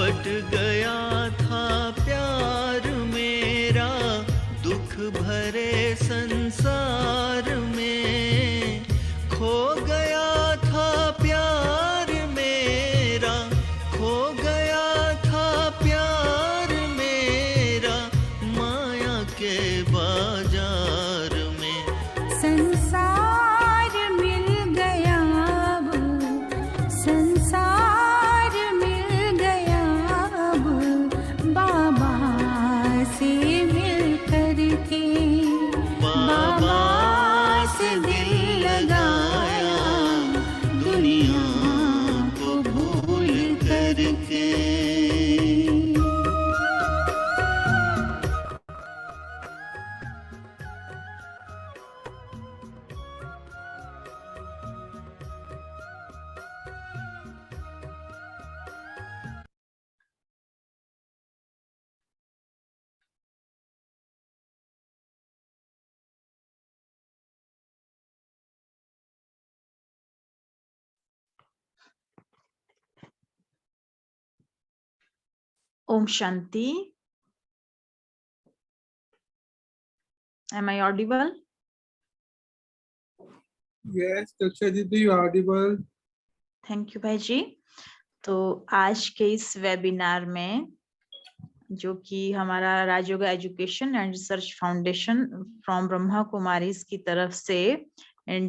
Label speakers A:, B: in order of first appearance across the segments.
A: But गया था प्यार मेरा दुख भरे संसार में, खो गया था प्यार मेरा, खो गया था प्यार मेरा माया के बाजार में।
B: संसार मिल गया अब, संसार मिल गया अब, बाबा से मिल करके, बाबा से दिल लगाया दुनिया को भूल करके।
C: Om Shanti. Am I audible?
D: Yes, Daksha Didi, you are audible.
C: Thank you भाई जी। तो आज के इस वेबिनार में, जो कि हमारा Rajyog education and research foundation from Brahma Kumari की तरफ से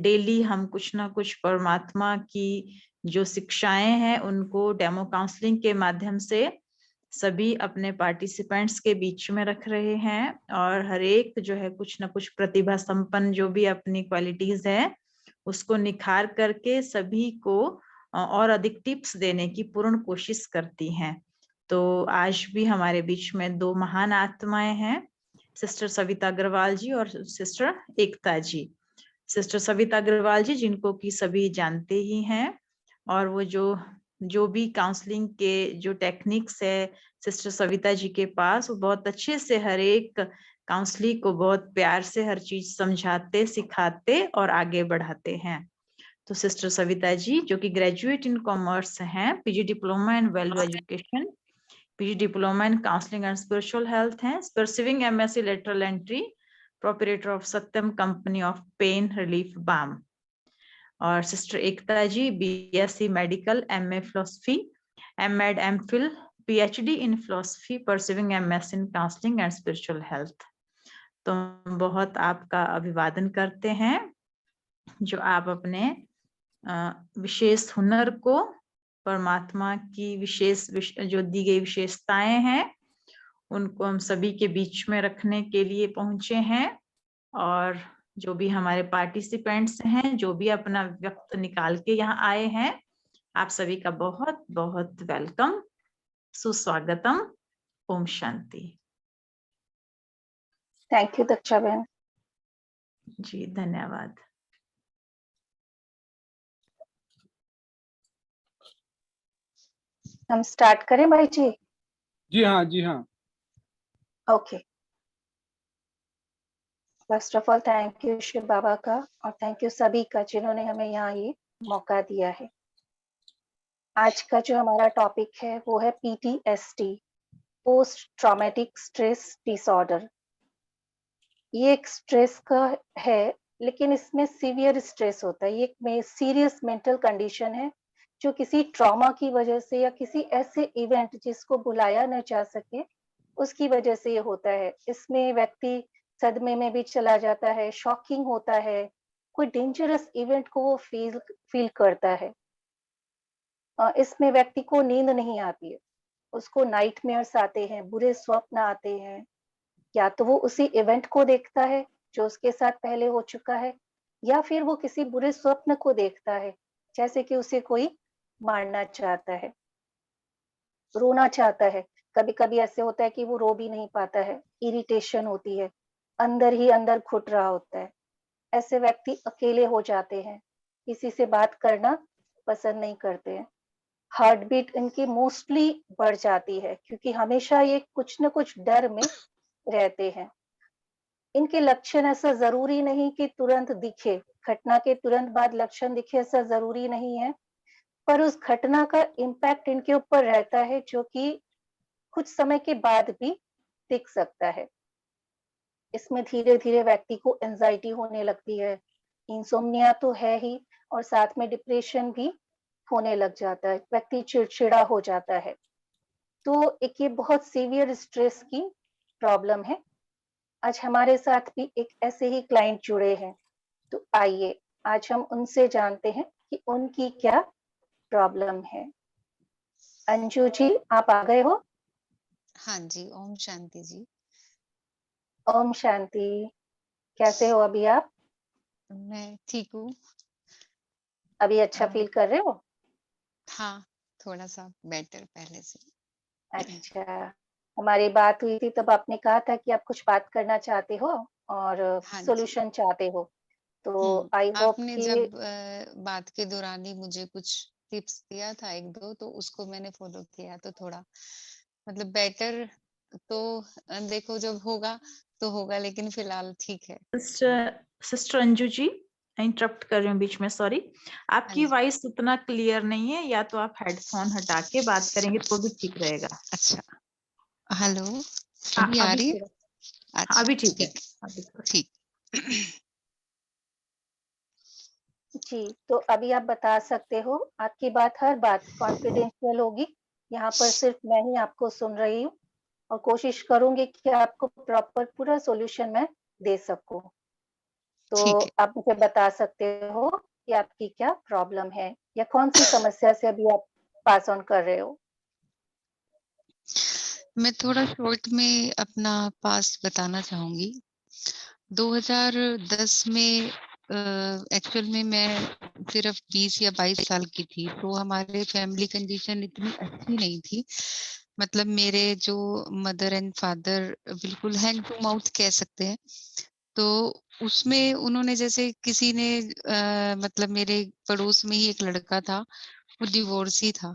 C: डेली हम कुछ ना कुछ परमात्मा की जो शिक्षाएं हैं उनको डेमो काउंसलिंग के माध्यम से सभी अपने पार्टिसिपेंट्स के बीच में रख रहे हैं, और हर एक जो है कुछ ना कुछ प्रतिभा संपन्न जो भी अपनी क्वालिटीज है उसको निखार करके सभी को और अधिक टिप्स देने की पूर्ण कोशिश करती हैं। तो आज भी हमारे बीच में दो महान आत्माएं हैं, सिस्टर सविता अग्रवाल जी और सिस्टर एकता जी। सिस्टर सविता अग्रवाल जी जिनको कि सभी जानते ही हैं, और वो जो भी काउंसलिंग के जो टेक्निक्स है सिस्टर सविता जी के पास, वो बहुत अच्छे से हर एक काउंसलिंग को बहुत प्यार से हर चीज समझाते, सिखाते और आगे बढ़ाते हैं। तो सिस्टर सविता जी जो कि ग्रेजुएट इन कॉमर्स हैं, PG diploma in value education, PG diploma in counselling and spiritual health हैं, pursuing MSc lateral entry, proprietor of Satyam company of pain relief balm. और sister Ekta ji BSc medical, MA philosophy, MEd, MPhil, PhD in philosophy, pursuing MS in counselling and spiritual health. तो बहुत आपका अभिवादन करते हैं जो आप अपने विशेष हुनर को, परमात्मा की विशेष जो दी गई विशेषताएं हैं उनको हम सभी के बीच में रखने के लिए पहुंचे हैं। और जो भी हमारे पार्टिसिपेंट्स हैं, जो भी अपना वक्त निकाल के यहाँ आए हैं, आप सभी का बहुत बहुत वेलकम, सुस्वागतम। ओम शांति।
E: थैंक यू दक्षा बहन
C: जी, धन्यवाद।
E: हम स्टार्ट करें भाई जी?
D: जी हाँ, जी हाँ।
E: Okay, first of all thank you Shiv Baba का, और थैंक यू सभी का जिन्होंने हमें यहाँ ये मौका दिया है। आज का जो हमारा टॉपिक है वो है PTSD, post traumatic stress disorder. ये एक स्ट्रेस का है, लेकिन इसमें सीवियर स्ट्रेस होता है। ये एक सीरियस मेंटल कंडीशन है जो किसी ट्रॉमा की वजह से या किसी ऐसे इवेंट जिसको बुलाया न जा सके उसकी वजह से ये होता है। इसमें व्यक्ति सदमे में भी चला जाता है, शॉकिंग होता है, कोई डेंजरस इवेंट को वो फील करता है। इसमें व्यक्ति को नींद नहीं आती है, उसको नाइटमेयर्स आते हैं, बुरे स्वप्न आते हैं। या तो वो उसी इवेंट को देखता है जो उसके साथ पहले हो चुका है, या फिर वो किसी बुरे स्वप्न को देखता है, जैसे कि उसे कोई मारना चाहता है, रोना चाहता है। कभी कभी ऐसे होता है कि वो रो भी नहीं पाता है, इरिटेशन होती है, अंदर ही अंदर घुट रहा होता है। ऐसे व्यक्ति अकेले हो जाते हैं, किसी से बात करना पसंद नहीं करते हैं। हार्ट बीट इनकी मोस्टली बढ़ जाती है, क्योंकि हमेशा ये कुछ न कुछ डर में रहते हैं। इनके लक्षण ऐसा जरूरी नहीं कि तुरंत दिखे, घटना के तुरंत बाद लक्षण दिखे ऐसा जरूरी नहीं है। पर उस घटना का इम्पैक्ट इनके ऊपर रहता है जो कि कुछ समय के बाद भी दिख सकता है। इसमें धीरे-धीरे व्यक्ति को एंग्जायटी होने लगती है, इंसोम्निया तो है ही और साथ में डिप्रेशन भी होने लग जाता है, व्यक्ति चिड़चिड़ा हो जाता है। तो एक ये बहुत सीवियर स्ट्रेस की प्रॉब्लम है। आज हमारे साथ भी एक ऐसे ही क्लाइंट जुड़े हैं, तो आइए आज हम उनसे जानते हैं कि उनकी क्या प्रॉब्लम है। अंजू जी, आप आ गए हो?
F: हाँ जी, ओम शांति जी।
E: ओम शांति, कैसे हो अभी आप?
F: मैं ठीक हूँ।
E: अभी अच्छा
F: अ,
E: फील कर रहे हो?
F: हाँ, थोड़ा-सा बेटर पहले से।
E: अच्छा, हमारी बात हुई थी तब आपने कहा था कि आप कुछ बात करना चाहते हो और
F: हाँ जी।
E: सॉल्यूशन चाहते हो। तो आई होप
F: आपने
E: कि
F: जब बात के दौरान ही मुझे कुछ टिप्स दिया था 1-2 तो उसको मैंने फ़ॉलो किया तो थोड़ा मतलब बेटर तो देखो जब होगा तो होगा लेकिन फ़िलहाल ठीक है।
C: Sister sister Anju ji, interrupt कर रही हूँ बीच में, सॉरी।
F: हाँ
C: आपकी
F: जी।
C: वॉइस उतना क्लियर नहीं है, या तो आप हेडफोन हटा के बात करेंगे तो भी ठीक रहेगा।
F: अच्छा, हेलो,
C: हाँ,
F: अभी आ
C: अभी
F: रही है?
C: थोड़ा, हाँ,
F: अच्छा,
C: अभी ठीक है।
F: ठीक,
C: अभी थोड़ा
F: ठीक।
E: जी, तो अभी आप बता सकते हो, आपकी बात हर बात कॉन्फिडेंशियल होगी। यहाँ पर सिर्फ मैं ही आपको सुन रही हूँ और कोशिश करूँगी कि आपको प्रॉपर पूरा सॉल्यूशन मैं दे सकूँ। तो
F: ठीक है।
E: आप मुझे बता सकते हो कि आपकी क्या प्रॉब्लम है या कौन-सी समस्या से अभी आप पास ऑन कर रहे हो?
F: मैं थोड़ा शॉर्ट में अपना पास्ट बताना चाहूँगी। 2010 में एक्चुअल में मैं सिर्फ़ 20 या 22 साल की थी, तो हमारे फैमिली कंडीशन इतनी अच्छी नहीं थी। मतलब मेरे जो मदर एंड फादर बिल्कुल हैंड टू माउथ कह सकते हैं। तो उसमें उन्होंने जैसे किसी ने मतलब मेरे पड़ोस में ही एक लड़का था, वो डिवोर्सी था।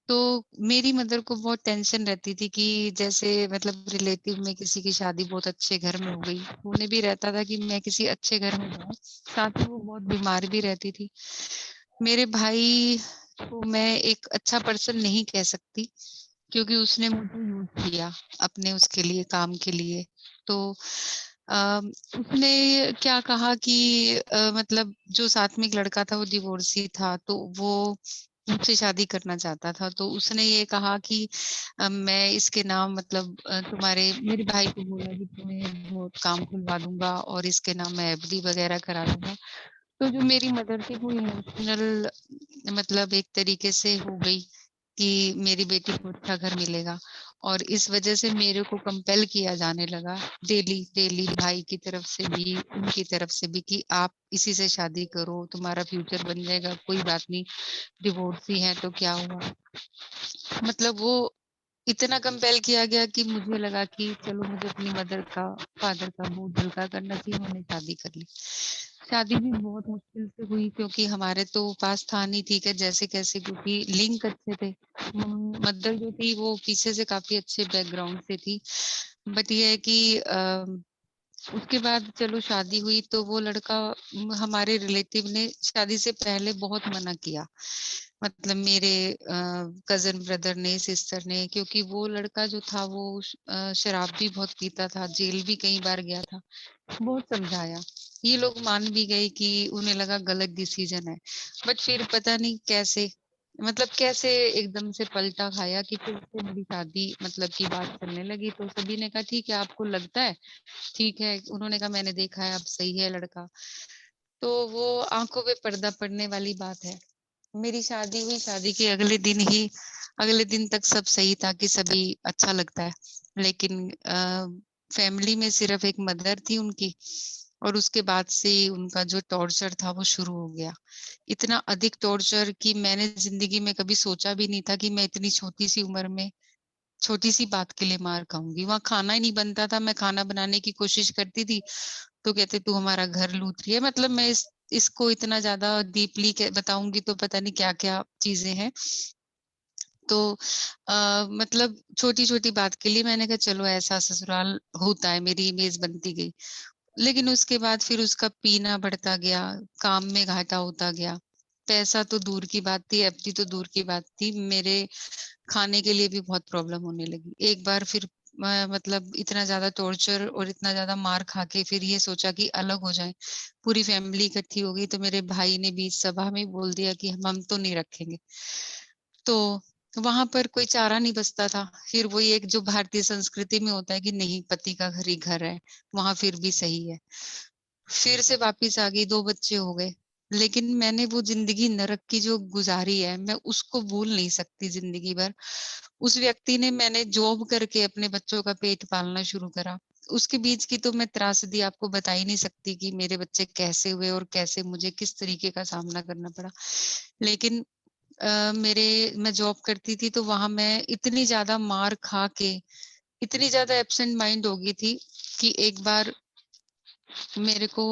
F: तो मेरी मदर को बहुत टेंशन रहती थी कि जैसे मतलब रिलेटिव में किसी की शादी बहुत अच्छे घर में हो गई, उन्हें भी रहता था कि मैं किसी अच्छे घर में जाऊँ, साथ ही वो बहुत बीमार भी रहती थी। मेरे भाई को मैं एक अच्छा पर्सन नहीं कह सकती, क्योंकि उसने मुझे यूज़ किया अपने उसके लिए, काम के लिए। तो अ, उसने क्या कहा कि मतलब जो साथ में एक लड़का था वो डिवोर्सी था, तो वो मुझसे शादी करना चाहता था। तो उसने ये कहा कि मैं इसके नाम मतलब तुम्हारे मेरे भाई को बोला कि तुम्हें वो काम खुलवा दूँगा और इसके नाम मैं एफडी वगैरह करा दूँगा। तो जो मेरी मदर थी वो इमोशनल मतलब एक तरीके से हो गई कि मेरी बेटी को अच्छा घर मिलेगा और इस वजह से मेरे को कंपेल किया जाने लगा डेली भाई की तरफ से भी, उनकी तरफ से भी कि आप इसी से शादी करो, तुम्हारा फ्यूचर बन जाएगा, कोई बात नहीं, डिवोर्स ही है तो क्या हुआ? मतलब वो इतना कंपेल किया गया कि मुझे लगा कि चलो मुझे अपनी मदर का, फादर का मुँह हल्का करना चाहिए, मैंने शादी कर ली। शादी भी बहुत मुश्किल से हुई क्योंकि हमारे तो पास था नहीं, ठीक है, जैसे-कैसे क्योंकि लिंक अच्छे थे। मदर जो थी वो पीछे से काफ़ी अच्छे बैकग्राउंड से थी। बट ये है कि उसके बाद चलो शादी हुई तो वो लड़का हमारे रिलेटिव ने शादी से पहले बहुत मना किया। मतलब मेरे कज़न ब्रदर ने, सिस्टर ने क्योंकि वो लड़का जो था वो शराब भी बहुत पीता था, जेल भी कई बार गया था। बहुत समझाया, ये लोग मान भी गए कि उन्हें लगा गलत डिसीज़न है। बट फिर पता नहीं कैसे मतलब कैसे एकदम से पलटा खाया कि फिर से मेरी शादी मतलब की बात चलने लगी तो सभी ने कहा ठीक है आपको लगता है ठीक है, उन्होंने कहा मैंने देखा है अब सही है लड़का। तो वो आँखों पे पर्दा पड़ने वाली बात है। मेरी शादी हुई, शादी के अगले दिन तक सब सही था कि सभी अच्छा लगता है। लेकिन फैमिली में सिर्फ़ एक मदर थी उनकी और उसके बाद से उनका जो टॉर्चर था वो शुरू हो गया। इतना अधिक टॉर्चर कि मैंने ज़िंदगी में कभी सोचा भी नहीं था कि मैं इतनी छोटी-सी उम्र में छोटी-सी बात के लिए मार खाऊँगी। वहाँ खाना ही नहीं बनता था, मैं खाना बनाने की कोशिश करती थी, तो कहते तू हमारा घर लूट रही है। मतलब मैं इसको इतना ज़्यादा डीपली क बताऊँगी तो पता नहीं क्या-क्या चीज़ें हैं। तो मतलब छोटी-छोटी बात के लिए मैंने कहा चलो ऐसा ससुराल होता है, मेरी इमेज बनती गई। लेकिन उसके बाद फिर उसका पीना बढ़ता गया, काम में घाटा होता गया। पैसा तो दूर की बात थी, एफडी तो दूर की बात थी, मेरे खाने के लिए भी बहुत प्रॉब्लम होने लगी। एक बार फिर मतलब इतना ज्यादा टॉर्चर और इतना ज्यादा मार खा के फिर ये सोचा कि अलग हो जाए। पूरी फैमिली इकट्ठी हो गई तो मेरे भाई ने बीच सभा में बोल दिया कि हम तो नहीं रखेंगे। तो वहां पर कोई चारा नहीं बचता था। फिर वही एक जो भारतीय संस्कृति में होता है कि नहीं, पति का घर ही घर है, वहां फिर भी सही है। फिर से वापिस आ गई, 2 बच्चे हो गए। लेकिन मैंने वो जिंदगी नरक की जो गुजारी है, मैं उसको भूल नहीं सकती जिंदगी भर। उस व्यक्ति ने, मैंने जॉब करके अपने बच्चों का पेट पालना शुरू करा। उसके बीच की तो मैं त्रासदी आपको बता ही नहीं सकती कि मेरे बच्चे कैसे हुए और कैसे मुझे किस तरीके का सामना करना पड़ा। लेकिन मैं जॉब करती थी तो वहां मैं इतनी ज्यादा मार खा के इतनी ज्यादा एब्सेंट माइंड हो गई थी कि एक बार मेरे को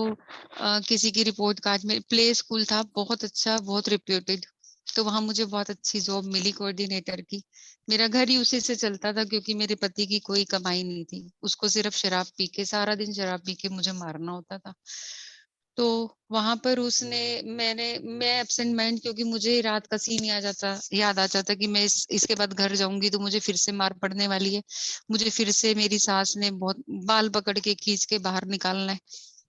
F: किसी की रिपोर्ट कार्ड में, प्ले स्कूल था बहुत अच्छा, बहुत रिप्यूटेड, तो वहां मुझे बहुत अच्छी जॉब मिली कोऑर्डिनेटर की। मेरा घर ही उसी से चलता था क्योंकि मेरे पति की कोई कमाई नहीं थी, उसको सिर्फ शराब पी के, सारा दिन शराब पी के मुझे मारना होता था। तो वहां पर मैं एब्सेंट माइंड, क्योंकि मुझे रात का सीन याद आ जाता कि मैं इसके बाद घर जाऊंगी तो मुझे फिर से मार पड़ने वाली है, मुझे फिर से मेरी सास ने बहुत बाल पकड़ के खींच के बाहर निकालना है।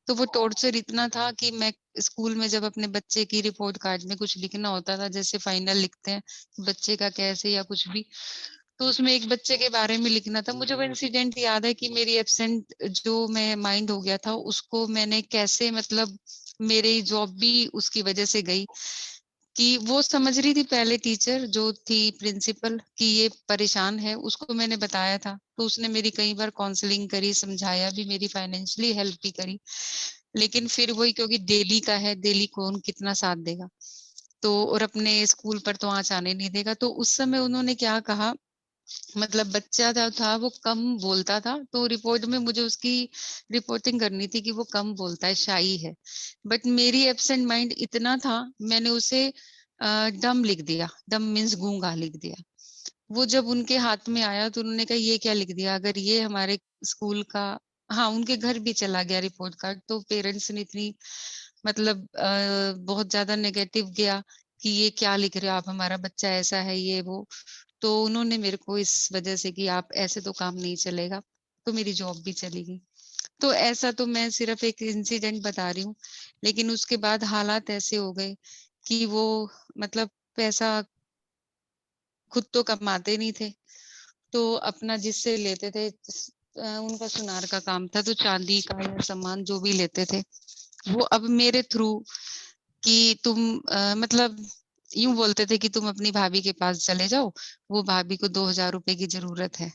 F: तो वो टॉर्चर इतना था कि मैं स्कूल में जब अपने बच्चे की रिपोर्ट कार्ड में कुछ लिखना होता था, जैसे फाइनल लिखते हैं बच्चे का कैसे या कुछ भी, तो उसमें एक बच्चे के बारे में लिखना था। मुझे वो इंसिडेंट याद है कि मेरी एब्सेंट जो मैं माइंड हो गया था उसको मैंने कैसे, मतलब मेरी जॉब भी उसकी वजह से गई कि वो समझ रही थी, पहले टीचर जो थी प्रिंसिपल, कि ये परेशान है, उसको मैंने बताया था तो उसने मेरी कई बार काउंसलिंग करी, समझाया भी, मेरी फाइनेंशियली हेल्प भी करी। लेकिन फिर वही, क्योंकि दिल्ली का है, दिल्ली कौन कितना साथ देगा, तो और अपने स्कूल पर तो आँच आने नहीं देगा। तो उस समय उन्होंने क्या कहा, मतलब बच्चा था वो कम बोलता था, तो रिपोर्ट में मुझे उसकी रिपोर्टिंग करनी थी कि वो कम बोलता है, शाई है। बट मेरी एब्सेंट माइंड इतना था, मैंने उसे डम लिख दिया, डम मीन्स गूंगा लिख दिया। वो जब उनके हाथ में आया तो उन्होंने कहा ये क्या लिख दिया, अगर ये हमारे स्कूल का, हाँ उनके घर भी चला गया रिपोर्ट कार्ड, तो पेरेंट्स ने इतनी, मतलब बहुत ज्यादा नेगेटिव गया कि ये क्या लिख रहे हो आप, हमारा बच्चा ऐसा है ये वो। तो उन्होंने मेरे को इस वजह से कि आप ऐसे तो काम नहीं चलेगा, तो मेरी जॉब भी चली गई। तो ऐसा तो मैं सिर्फ एक इंसिडेंट बता रही हूँ, लेकिन उसके बाद हालात ऐसे हो गए कि वो, मतलब पैसा खुद तो कमाते नहीं थे, तो अपना जिससे लेते थे, उनका सुनार का काम था, तो चांदी का या सामान जो भी लेते थे वो अब मेरे थ्रू, कि तुम मतलब यूं बोलते थे कि तुम अपनी भाभी के पास चले जाओ, वो भाभी को 2000 रुपए की जरूरत है।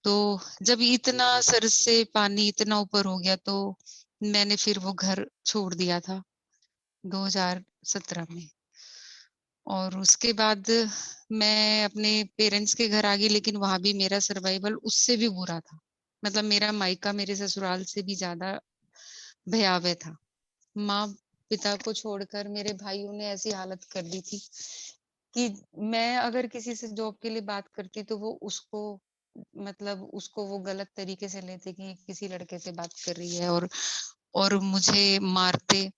F: तो जब इतना सर से पानी इतना ऊपर हो गया तो मैंने फिर वो घर छोड़ दिया था 2017 में। और उसके बाद मैं अपने पेरेंट्स के घर आ गई, लेकिन वहां भी मेरा सर्वाइवल उससे भी बुरा था। मतलब मेरा मायका मेरे ससुराल से भी ज्यादा भयावह था। माँ पिता को छोड़कर मेरे भाइयों ने ऐसी हालत कर दी थी कि मैं अगर किसी से जॉब के लिए बात करती तो वो उसको, मतलब उसको वो गलत तरीके से लेते कि किसी लड़के से बात कर रही है, और मुझे मारते।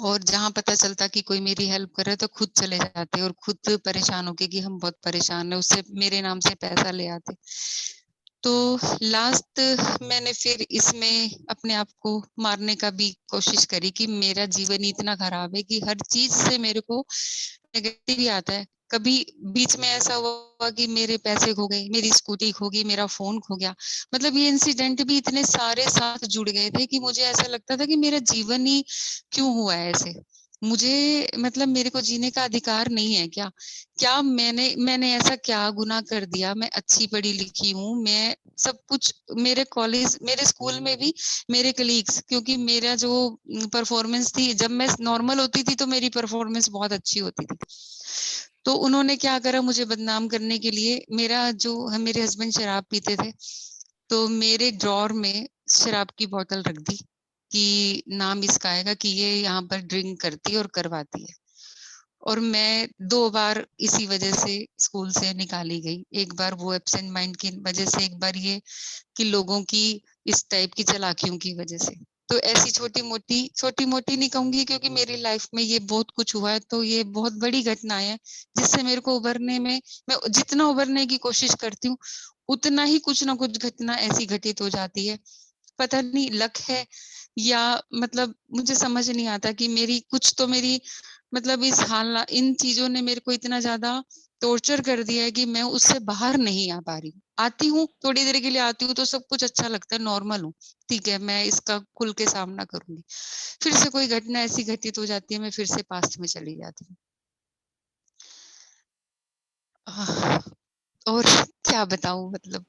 F: और जहाँ पता चलता कि कोई मेरी हेल्प कर रहा है तो खुद चले जाते और खुद परेशान होके कि हम बहुत परेशान है, उससे मेरे नाम से पैसा ले आते। तो लास्ट मैंने फिर इसमें अपने आप को मारने का भी कोशिश करी कि मेरा जीवन ही इतना खराब है कि हर चीज से मेरे को नेगेटिव ही आता है। कभी बीच में ऐसा हुआ कि मेरे पैसे खो गए, मेरी स्कूटी खो गई, मेरा फोन खो गया। मतलब ये इंसिडेंट भी इतने सारे साथ जुड़ गए थे कि मुझे ऐसा लगता था कि मेरा जीवन ही क्यों हुआ है ऐसे। मुझे, मतलब मेरे को जीने का अधिकार नहीं है क्या? क्या मैंने ऐसा क्या गुनाह कर दिया? मैं अच्छी पढ़ी लिखी हूँ, मैं सब कुछ, मेरे कॉलेज, मेरे स्कूल में भी मेरे कलीग्स, क्योंकि मेरा जो परफॉर्मेंस थी, जब मैं नॉर्मल होती थी तो मेरी परफॉर्मेंस बहुत अच्छी होती थी। तो उन्होंने क्या करा, मुझे बदनाम करने के लिए, मेरे हस्बैंड शराब पीते थे, तो मेरे ड्रॉर में शराब की बोतल रख दी कि नाम इसका आएगा कि ये यहाँ पर ड्रिंक करती है और करवाती है। और मैं 2 बार इसी वजह से स्कूल से निकाली गई। एक बार वो एब्सेंट माइंड की वजह से, एक बार ये कि लोगों की इस टाइप की चालाकियों की वजह से। तो ऐसी छोटी मोटी नहीं कहूंगी, क्योंकि मेरी लाइफ में ये बहुत कुछ हुआ है, तो ये बहुत बड़ी घटनाएं हैं जिससे मेरे को उभरने में, मैं जितना उभरने की कोशिश करती हूँ उतना ही कुछ ना कुछ घटना ऐसी घटित हो जाती है। पता नहीं लक है या मतलब मुझे समझ नहीं आता कि मेरी मतलब इन चीजों ने मेरे को इतना ज्यादा टॉर्चर कर दिया है कि मैं उससे बाहर नहीं आ पा रही। आती हूँ, थोड़ी देर के लिए आती हूँ तो सब कुछ अच्छा लगता है, नॉर्मल हूँ, ठीक है, मैं इसका खुल के सामना करूंगी। फिर से कोई घटना ऐसी घटित हो जाती है, मैं फिर से पास्ट में चली जाती हूँ। और क्या बताऊं मतलब।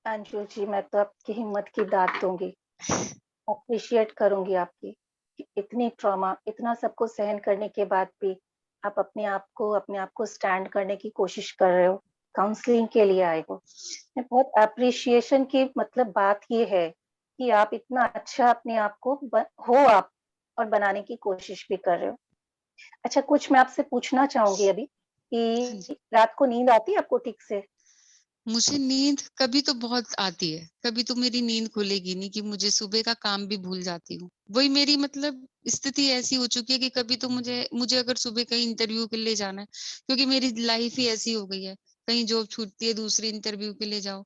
E: अंजू जी, मैं तो आपकी हिम्मत की दाद दूंगी, अप्रिशिएट करूंगी आपकी कि इतनी ट्रॉमा, इतना सबको सहन करने के बाद भी आप अपने आप को स्टैंड करने की कोशिश कर रहे हो, काउंसलिंग के लिए आए हो। मैं बहुत अप्रिशिएशन की मतलब बात ये है कि आप इतना अच्छा अपने आप को हो आप और बनाने की कोशिश भी कर रहे हो। अच्छा, कुछ मैं आपसे पूछना चाहूंगी अभी
F: हाँ जी,
E: कि रात को नींद आती है आपको ठीक से?
F: मुझे नींद कभी तो बहुत आती है, कभी तो मेरी नींद खुलेगी नहीं कि मुझे सुबह का काम भी भूल जाती हूँ। वही मेरी मतलब स्थिति ऐसी हो चुकी है कि कभी तो मुझे मुझे अगर सुबह कहीं इंटरव्यू के लिए जाना है, क्योंकि मेरी लाइफ ही ऐसी हो गई है, कहीं जॉब छूटती है, दूसरी इंटरव्यू के लिए जाओ,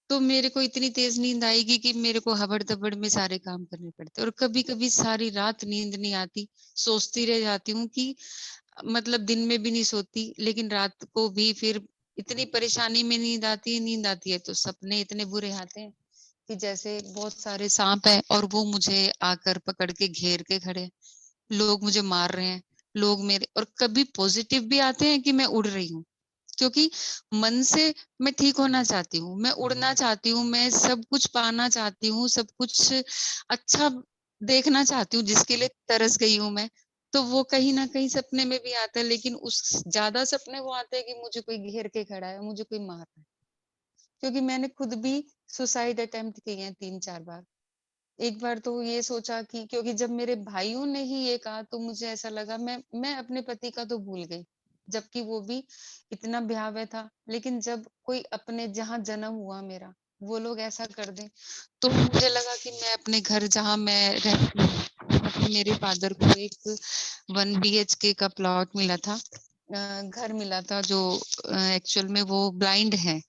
F: तो मेरे को इतनी तेज नींद आएगी कि मेरे को हबड़-दबड़ में सारे काम करने पड़ते हैं। और कभी-कभी सारी रात नींद नहीं आती, सोचती रह जाती हूँ कि मतलब दिन में भी नहीं सोती, लेकिन रात को भी फिर इतनी परेशानी में नींद आती है तो सपने इतने बुरे आते हैं कि जैसे बहुत सारे सांप हैं और वो मुझे आकर पकड़ के घेर के खड़े हैं। लोग मुझे मार रहे हैं, लोग मेरे, और कभी पॉजिटिव भी आते हैं कि मैं उड़ रही हूँ, क्योंकि मन से मैं ठीक होना चाहती हूँ, मैं उड़ना चाहती हूँ, मैं सब कुछ पाना चाहती हूँ, सब कुछ अच्छा देखना चाहती हूँ, जिसके लिए तरस गई हूँ मैं। तो वो कहीं न कहीं सपने में भी आता है, लेकिन उस ज़्यादा सपने वो आते हैं कि मुझे कोई घेर के खड़ा है, मुझे कोई मार रहा है। क्योंकि मैंने खुद भी सुसाइड अटेम्प्ट किए हैं 3-4 बार। एक बार तो ये सोचा कि क्योंकि जब मेरे भाइयों ने ही ये कहा तो मुझे ऐसा लगा मैं अपने पति का तो भूल गई, जबकि वो भी इतना भयावह था। लेकिन जब कोई अपने जहाँ जन्म हुआ मेरा, वो लोग ऐसा कर दें, तो मुझे लगा कि मैं अपने घर जहाँ मैं रहती हूँ, मतलब मेरे फादर को एक 1 बीएचके का प्लॉट मिला था, घर मिला था जो एक्चुअल में वो ब्लाइंड हैं।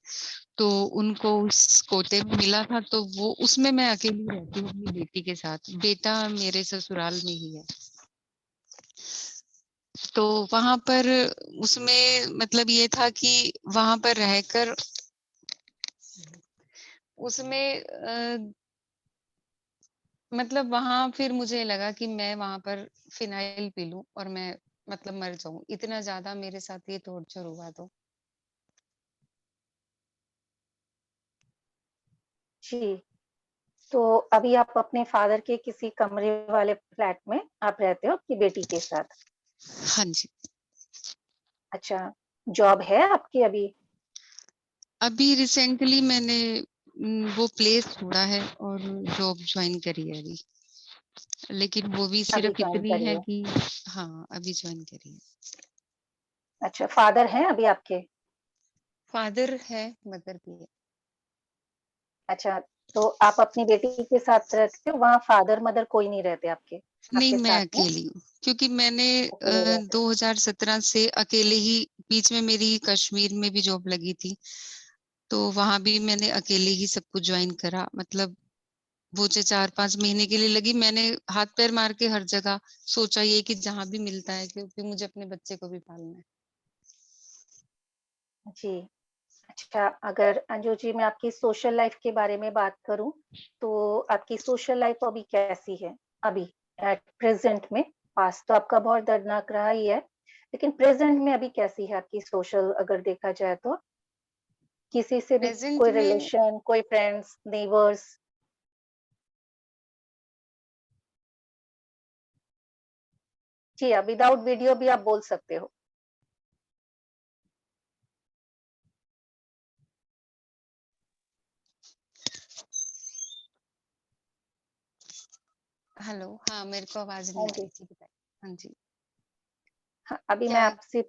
F: तो उनको उस कोटे में मिला था, तो वो उसमें मैं अकेली रहती हूँ अपनी बेटी के साथ। बेटा मेरे ससुराल में ही है। तो वहाँ पर उसमें मतलब ये था कि वहाँ पर रहकर उसमें मतलब वहाँ फिर मुझे लगा कि मैं वहाँ पर फिनाइल पी लूँ और मैं मतलब मर जाऊँ। इतना ज़्यादा मेरे साथ ये टॉर्चर हुआ तो।
E: जी, तो अभी आप अपने फादर के किसी कमरे वाले फ्लैट में आप रहते हो आपकी बेटी के साथ।
F: हाँ जी।
E: अच्छा, जॉब है आपकी अभी?
F: अभी रिसेंटली मैंने वो प्लेस छोड़ा है और जॉब जॉइन करी है अभी। लेकिन वो भी
E: अभी
F: सिर्फ
E: जॉइन
F: इतनी
E: करी
F: है
E: है।
F: कि हाँ, अभी जॉइन करी है।
E: अच्छा, फादर हैं अभी आपके?
F: फादर है, मदर भी है।
E: अच्छा, तो आप अपनी बेटी के साथ रहते हो, वहाँ फादर मदर कोई नहीं रहते आपके
F: नहीं,
E: आपके
F: मैं
E: साथ में?
F: अकेली हूँ, क्योंकि मैंने
E: अकेले रहते
F: 2017 से अकेले ही, बीच में मेरी कश्मीर में भी जॉब लगी थी, तो वहाँ भी मैंने अकेले ही सब कुछ जॉइन करा। मतलब वो मुझे 4-5 महीने के लिए लगी, मैंने हाथ पैर मार के हर जगह सोचा ये कि जहाँ भी मिलता है, क्योंकि मुझे अपने बच्चे को भी पालना है।
E: हो। जी, अच्छा, अगर अंजू जी मैं आपकी सोशल लाइफ के बारे में बात करूं, तो आपकी सोशल लाइफ अभी कैसी है? अभी एट प्रेजेंट में, पास्ट तो आपका बहुत दर्दनाक रहा ही है, लेकिन प्रेजेंट में अभी कैसी है आपकी सोशल, अगर देखा जाए तो? किसी से भी
F: प्रेज़ेंट
E: कोई
F: में
E: रिलेशन, कोई फ्रेंड्स, नेबर्स? जी, विदाउट वीडियो भी आप बोल सकते हो।
F: हेलो, हाँ, मेरे को आवाज़ नहीं
E: हाँ
F: आ रही
E: जी।
F: थी, बताइए। हाँ जी,
E: हाँ, अभी मैं
F: क्या?
E: आपसे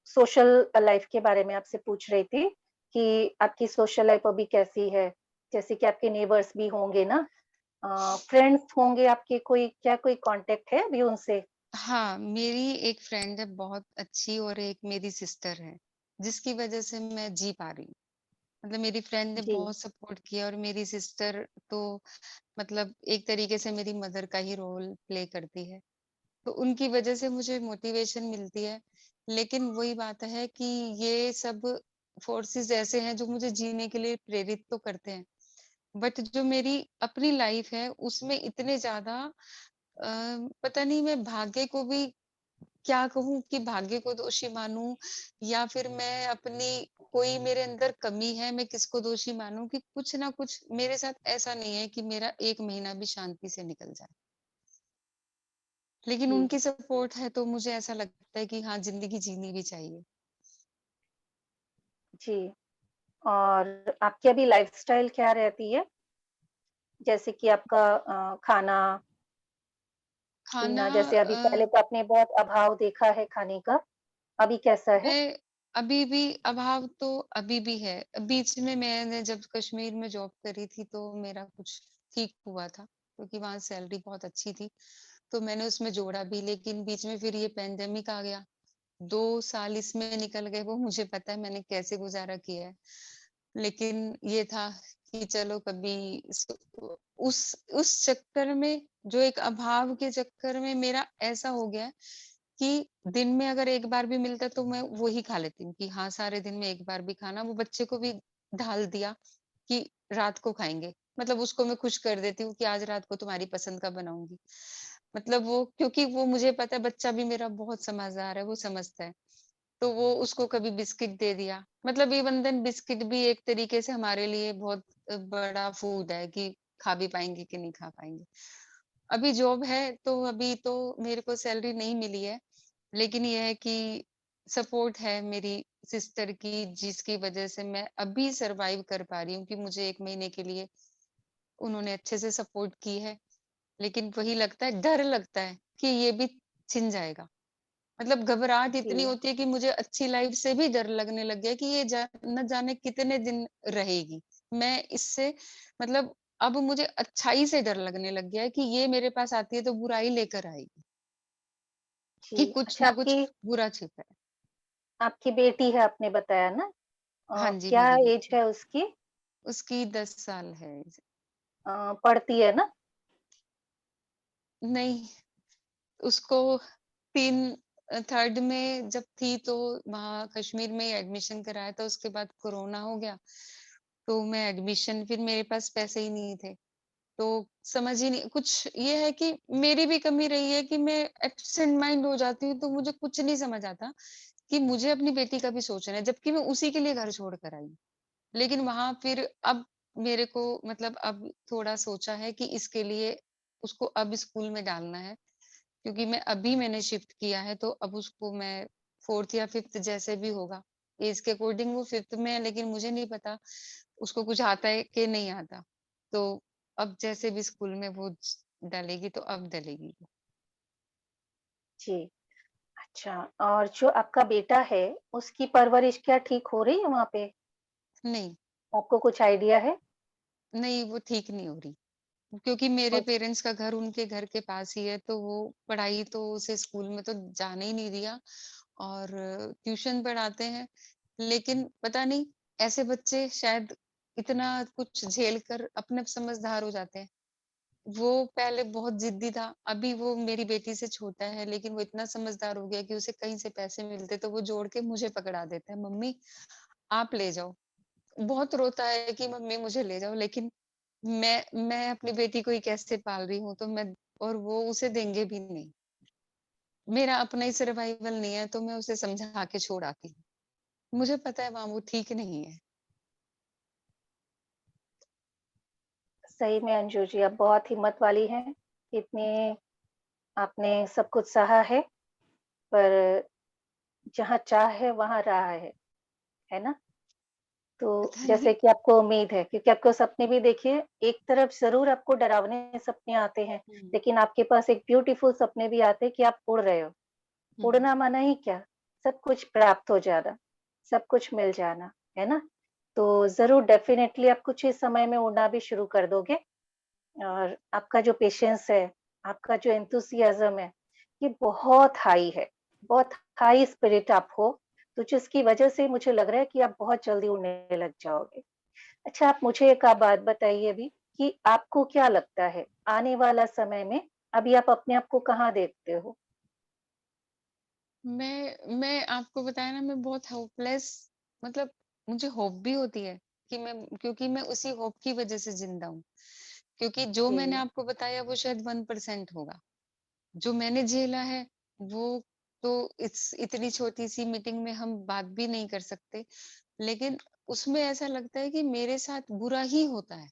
E: सोशल लाइफ के बारे में आपसे पूछ रही थी कि आपकी सोशल लाइफ अभी कैसी है? जैसे कि आपके नेबर्स भी होंगे ना, फ्रेंड्स होंगे आपके, कोई क्या कोई कांटेक्ट है अभी उनसे?
F: हाँ, मेरी एक फ्रेंड है बहुत अच्छी और एक मेरी सिस्टर है, जिसकी वजह से मैं जी पा रही हूँ। मतलब मेरी फ्रेंड ने
E: जी,
F: बहुत सपोर्ट किया और मेरी सिस्टर तो मतलब एक तरीके से मेरी मदर का ही रोल प्ले करती है। तो उनकी वजह से मुझे मोटिवेशन मिलती है। लेकिन वही बात है कि ये सब फोर्सेस ऐसे हैं जो मुझे जीने के लिए प्रेरित तो करते हैं। बट जो मेरी अपनी लाइफ है उसमें इतने ज़्यादा अ, पता नहीं मैं भाग्य को भी क्या कहूँ कि भाग्य को दोषी मानूँ या फिर मैं अपनी कोई मेरे अंदर कमी है, मैं किसको दोषी मानूँ कि कुछ ना कुछ मेरे साथ ऐसा नहीं है कि मेरा 1 महीना भी शांति से निकल जाए। लेकिन
E: जी,
F: उनकी सपोर्ट है तो मुझे ऐसा लगता है कि हाँ, ज़िंदगी जीनी भी चाहिए।
E: जी। और आपकी अभी लाइफ़स्टाइल क्या रहती है? जैसे कि आपका खाना,
F: खाना
E: पीना, जैसे अभी पहले तो आपने बहुत अभाव देखा है खाने का, अभी कैसा है?
F: मैं अभी भी अभाव तो अभी भी है। बीच में मैंने जब कश्मीर में जॉब करी थी तो मेरा कुछ ठीक हुआ था, क्योंकि वहाँ सैलरी बहुत अच्छी थी। तो मैंने उसमें जोड़ा भी लेकिन बीच में फिर ये पैंडेमिक आ गया। 2 साल इसमें निकल गए वो मुझे पता है मैंने कैसे गुज़ारा किया है। लेकिन ये था कि चलो कभी स उस चक्कर में जो एक अभाव के चक्कर में मेरा ऐसा हो गया कि दिन में अगर एक बार भी मिलता तो मैं वो ही खा लेती हूँ कि हाँ, सारे दिन में एक बार भी खाना। वो बच्चे को भी ढाल दिया कि रात को खाएँगे। मतलब उसको मैं खुश कर देती हूँ कि आज रात को तुम्हारी पसंद का बनाऊँगी। मतलब वो क्योंकि वो मुझे पता है बच्चा भी मेरा बहुत समझदार है, वो समझता है। तो वो उसको कभी बिस्किट दे दिया। मतलब इवन देन बिस्किट भी एक तरीके से हमारे लिए बहुत बड़ा फूड है कि खा भी पाएँगे कि नहीं खा पाएँगे। अभी जॉब है तो अभी तो मेरे को सैलरी नहीं मिली है। लेकिन ये है कि सपोर्ट है मेरी सिस्टर की जिसकी वज़ह से मैं अभी सर्वाइव कर पा रही हूँ कि मुझे 1 महीने के लिए उन्होंने अच्छे से सपोर्ट की है। लेकिन वही लगता है डर लगता है कि ये भी छिन जाएगा। मतलब घबराहट इतनी
E: जी,
F: होती है कि मुझे अच्छी लाइफ से भी डर लगने लग गया है कि ये न जाने कितने दिन रहेगी। मैं इससे मतलब अब मुझे अच्छाई से डर लगने लग गया है कि ये मेरे पास आती है तो बुराई लेकर आएगी,
E: जी।
F: कि कुछ
E: अच्छा,
F: ना
E: आपकी
F: कुछ बुरा छिपा है।
E: आपकी बेटी है आपने बताया ना?
F: हाँ जी,
E: क्या
F: मेरी
E: एज
F: बेटी।
E: है उसकी?
F: उसकी 10 साल है।
E: पढ़ती है ना?
F: नहीं, उसको 3 3rd में जब थी तो वहाँ कश्मीर में ही एडमिशन कराया था, उसके बाद कोरोना हो गया। तो मैं एडमिशन फिर मेरे पास पैसे ही नहीं थे। तो समझ ही नहीं कुछ ये है कि मेरी भी कमी रही है कि मैं एब्सेंट माइंड हो जाती हूँ, तो मुझे कुछ नहीं समझ आता कि मुझे अपनी बेटी का भी सोचना है, जबकि मैं उसी के लिए घर छोड़ कर आई। लेकिन वहाँ फिर अब मेरे को मतलब अब थोड़ा सोचा है कि इसके लिए उसको अब स्कूल में डालना है, क्योंकि मैंने शिफ्ट किया है, तो अब उसको मैं 4th या 5th जैसे भी होगा, ऐज के अकॉर्डिंग वो 5th में है, लेकिन मुझे नहीं पता उसको कुछ आता है कि नहीं आता। तो अब जैसे भी स्कूल में वो डलेगी तो अब डलेगी वो।
E: जी। अच्छा, और जो आपका बेटा है, उसकी परवरिश क्या ठीक हो रही है वहाँ पे?
F: नहीं,
E: आपको कुछ आइडिया है?
F: नहीं वो ठीक नहीं हो रही, क्योंकि मेरे
E: और
F: पेरेंट्स का घर उनके घर के पास ही है, तो वो पढ़ाई तो उसे स्कूल में तो जाने ही नहीं दिया और ट्यूशन पढ़ाते हैं। लेकिन पता नहीं ऐसे बच्चे शायद इतना कुछ झेल कर अपने आप समझदार हो जाते हैं। वो पहले बहुत ज़िद्दी था, अभी वो मेरी बेटी से छोटा है, लेकिन वो इतना समझदार हो गया कि उसे कहीं से पैसे मिलते तो वो जोड़ के मुझे पकड़ा देता है, "मम्मी आप ले जाओ।" बहुत रोता है कि मम्मी मुझे ले जाओ, लेकिन मैं अपनी बेटी को ही कैसे पाल रही हूँ, तो मैं और वो उसे देंगे भी नहीं। मेरा अपना ही सर्वाइवल नहीं है, तो मैं उसे समझा के छोड़ आती हूँ। मुझे पता है वहाँ वो ठीक नहीं है।
E: सही में अंजू जी, आप बहुत हिम्मत वाली हैं। इतने आपने सब कुछ सहा है, पर जहाँ चाह है वहाँ राह है ना? तो
F: पता नहीं
E: जैसे कि आपको उम्मीद है, क्योंकि आपको सपने भी देखिए, एक तरफ ज़रूर आपको डरावने सपने आते हैं,
F: हुँ,
E: लेकिन आपके पास एक ब्यूटीफुल सपने भी आते हैं कि आप उड़ रहे हो।
F: हुँ,
E: उड़ना माना ही क्या? सब कुछ प्राप्त हो जाना, सब कुछ मिल जाना, है ना? तो ज़रूर डेफ़िनेटली आप कुछ ही समय में उड़ना भी शुरू कर दोगे और आपका जो पेशेंस है, आपका जो एंथुसियाज्म है, ये बहुत हाई है, बहुत हाई स्पिरिट आप हो, तो जिसकी वजह से मुझे लग रहा है कि आप बहुत जल्दी उड़ने लग जाओगे। अच्छा, आप मुझे एक आप बात बताइए अभी कि आपको क्या लगता है आने वाला समय में अभी आप अपने आप को कहाँ देखते हो?
F: मैं आपको बताया ना, मैं बहुत होपलेस, मतलब मुझे होप भी होती है कि मैं, क्योंकि मैं उसी होप की वजह से जिंदा हूँ, क्योंकि जो मैंने
E: जी,
F: आपको बताया वो शायद 1% होगा। जो मैंने झेला है वो तो इस इतनी छोटी सी मीटिंग में हम बात भी नहीं कर सकते, लेकिन उसमें ऐसा लगता है कि मेरे साथ बुरा ही होता है।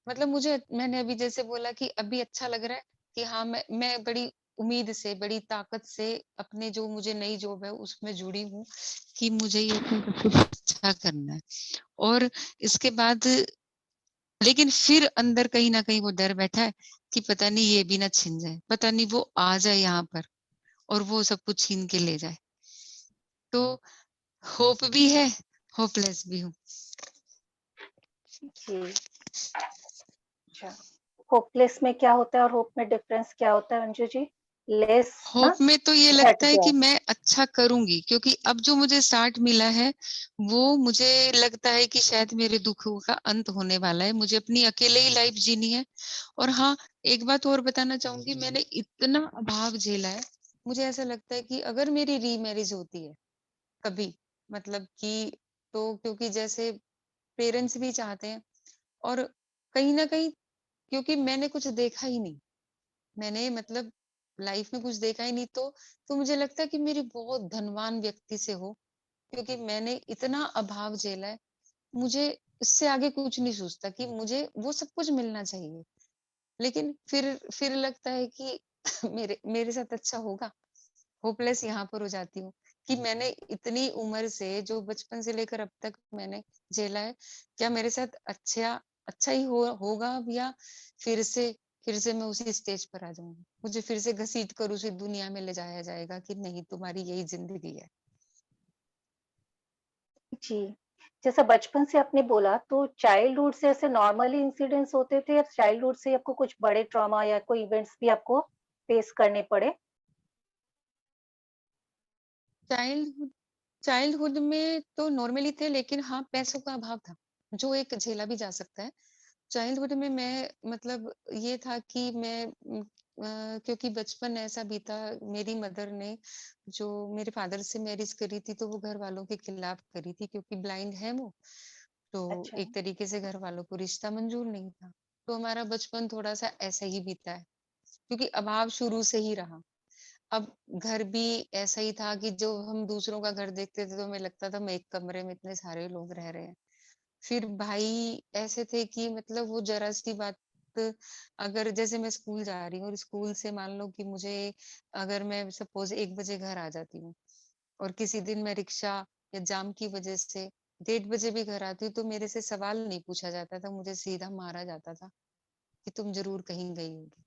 F: मतलब मुझे, मैंने अभी जैसे बोला कि अभी अच्छा लग रहा है कि हाँ, मैं बड़ी उम्मीद से, बड़ी ताकत से अपने जो मुझे नई जॉब है उसमें जुड़ी हूँ कि मुझे ये अपना सब कुछ अच्छा करना है। और इसके बाद लेकिन फिर अंदर कहीं न कहीं वो डर बैठा है कि पता नहीं ये भी ना छिन जाए, पता नहीं वो आ जाए यहाँ पर और वो सब कुछ छीन के ले जाए। तो होप भी है, होपलेस भी हूँ।
E: जी, अच्छा। होपलेस में क्या होता है और होप में डिफरेंस क्या होता है अंजू जी? लेस ना,
F: होप में तो ये
E: घट
F: लगता है
E: गया।
F: कि मैं अच्छा करूँगी, क्योंकि अब जो मुझे स्टार्ट मिला है, वो मुझे लगता है कि शायद मेरे दुखों का अंत होने वाला है। मुझे अपनी अकेले ही लाइफ जीनी है। और हाँ, एक बात और बताना चाहूँगी, मैंने इतना अभाव झेला है, मुझे ऐसा लगता है कि अगर मेरी रीमैरिज होती है कभी, मतलब कि, तो क्योंकि जैसे पेरेंट्स भी चाहते हैं, और कहीं न कहीं क्योंकि मैंने कुछ देखा ही नहीं। मैंने मतलब लाइफ में कुछ देखा ही नहीं, तो मुझे लगता है कि मेरी बहुत धनवान व्यक्ति से हो, क्योंकि मैंने इतना अभाव झेला है। मुझे इससे आगे कुछ नहीं सोचता कि मुझे वो सब कुछ मिलना चाहिए। लेकिन फिर लगता है कि मेरे मेरे साथ अच्छा होगा। होपलेस यहाँ पर हो जाती हूँ कि मैंने इतनी उम्र से, जो बचपन से लेकर अब तक मैंने झेला है, क्या मेरे साथ अच्छा ही होगा अब, या फिर से फिर से मैं उसी स्टेज पर आ जाऊँगी। मुझे फिर से घसीट कर उसी दुनिया में ले जाया जाएगा कि नहीं, तुम्हारी यही ज़िंदगी है।
E: जी, जैसा बचपन से आपने बोला तो चाइल्डहुड से ऐसे नॉर्मली इंसिडेंट्स होते थे या चाइल्डहुड से आपको कुछ बड़े ट्रॉमा या कोई इवेंट्स भी आपको फेस करने पड़े?
F: चाइल्डहुड चाइल्डहुड में तो नॉर्मली थे, लेकिन हाँ, पैसों का अभाव था, जो एक झेला भी जा सकता है। चाइल्डहुड में मैं, मतलब ये था कि मैं क्योंकि बचपन ऐसा बीता, मेरी मदर ने जो मेरे फादर से मैरिज करी थी, तो वो घर वालों के खिलाफ करी थी, क्योंकि ब्लाइंड है वो। तो
E: अच्छा,
F: एक तरीके से घर वालों को रिश्ता मंजूर नहीं था। तो हमारा बचपन थोड़ा-सा ऐसा ही बीता है, क्योंकि अभाव शुरू से ही रहा। अब घर भी ऐसा ही था कि जो हम दूसरों का घर देखते थे, तो हमें लगता था, मैं एक कमरे में इतने सारे लोग रह रहे हैं। फिर भाई ऐसे थे कि मतलब वो ज़रा-सी बात, अगर जैसे मैं स्कूल जा रही हूँ और स्कूल से मान लो कि मुझे, अगर मैं सपोज़ 1 बजे घर आ जाती हूँ, और किसी दिन मैं रिक्शा या जाम की वज़ह से 1:30 बजे भी घर आती हूँ, तो मेरे से सवाल नहीं पूछा जाता था, मुझे सीधा मारा जाता था कि तुम ज़रूर कहीं गई होगी।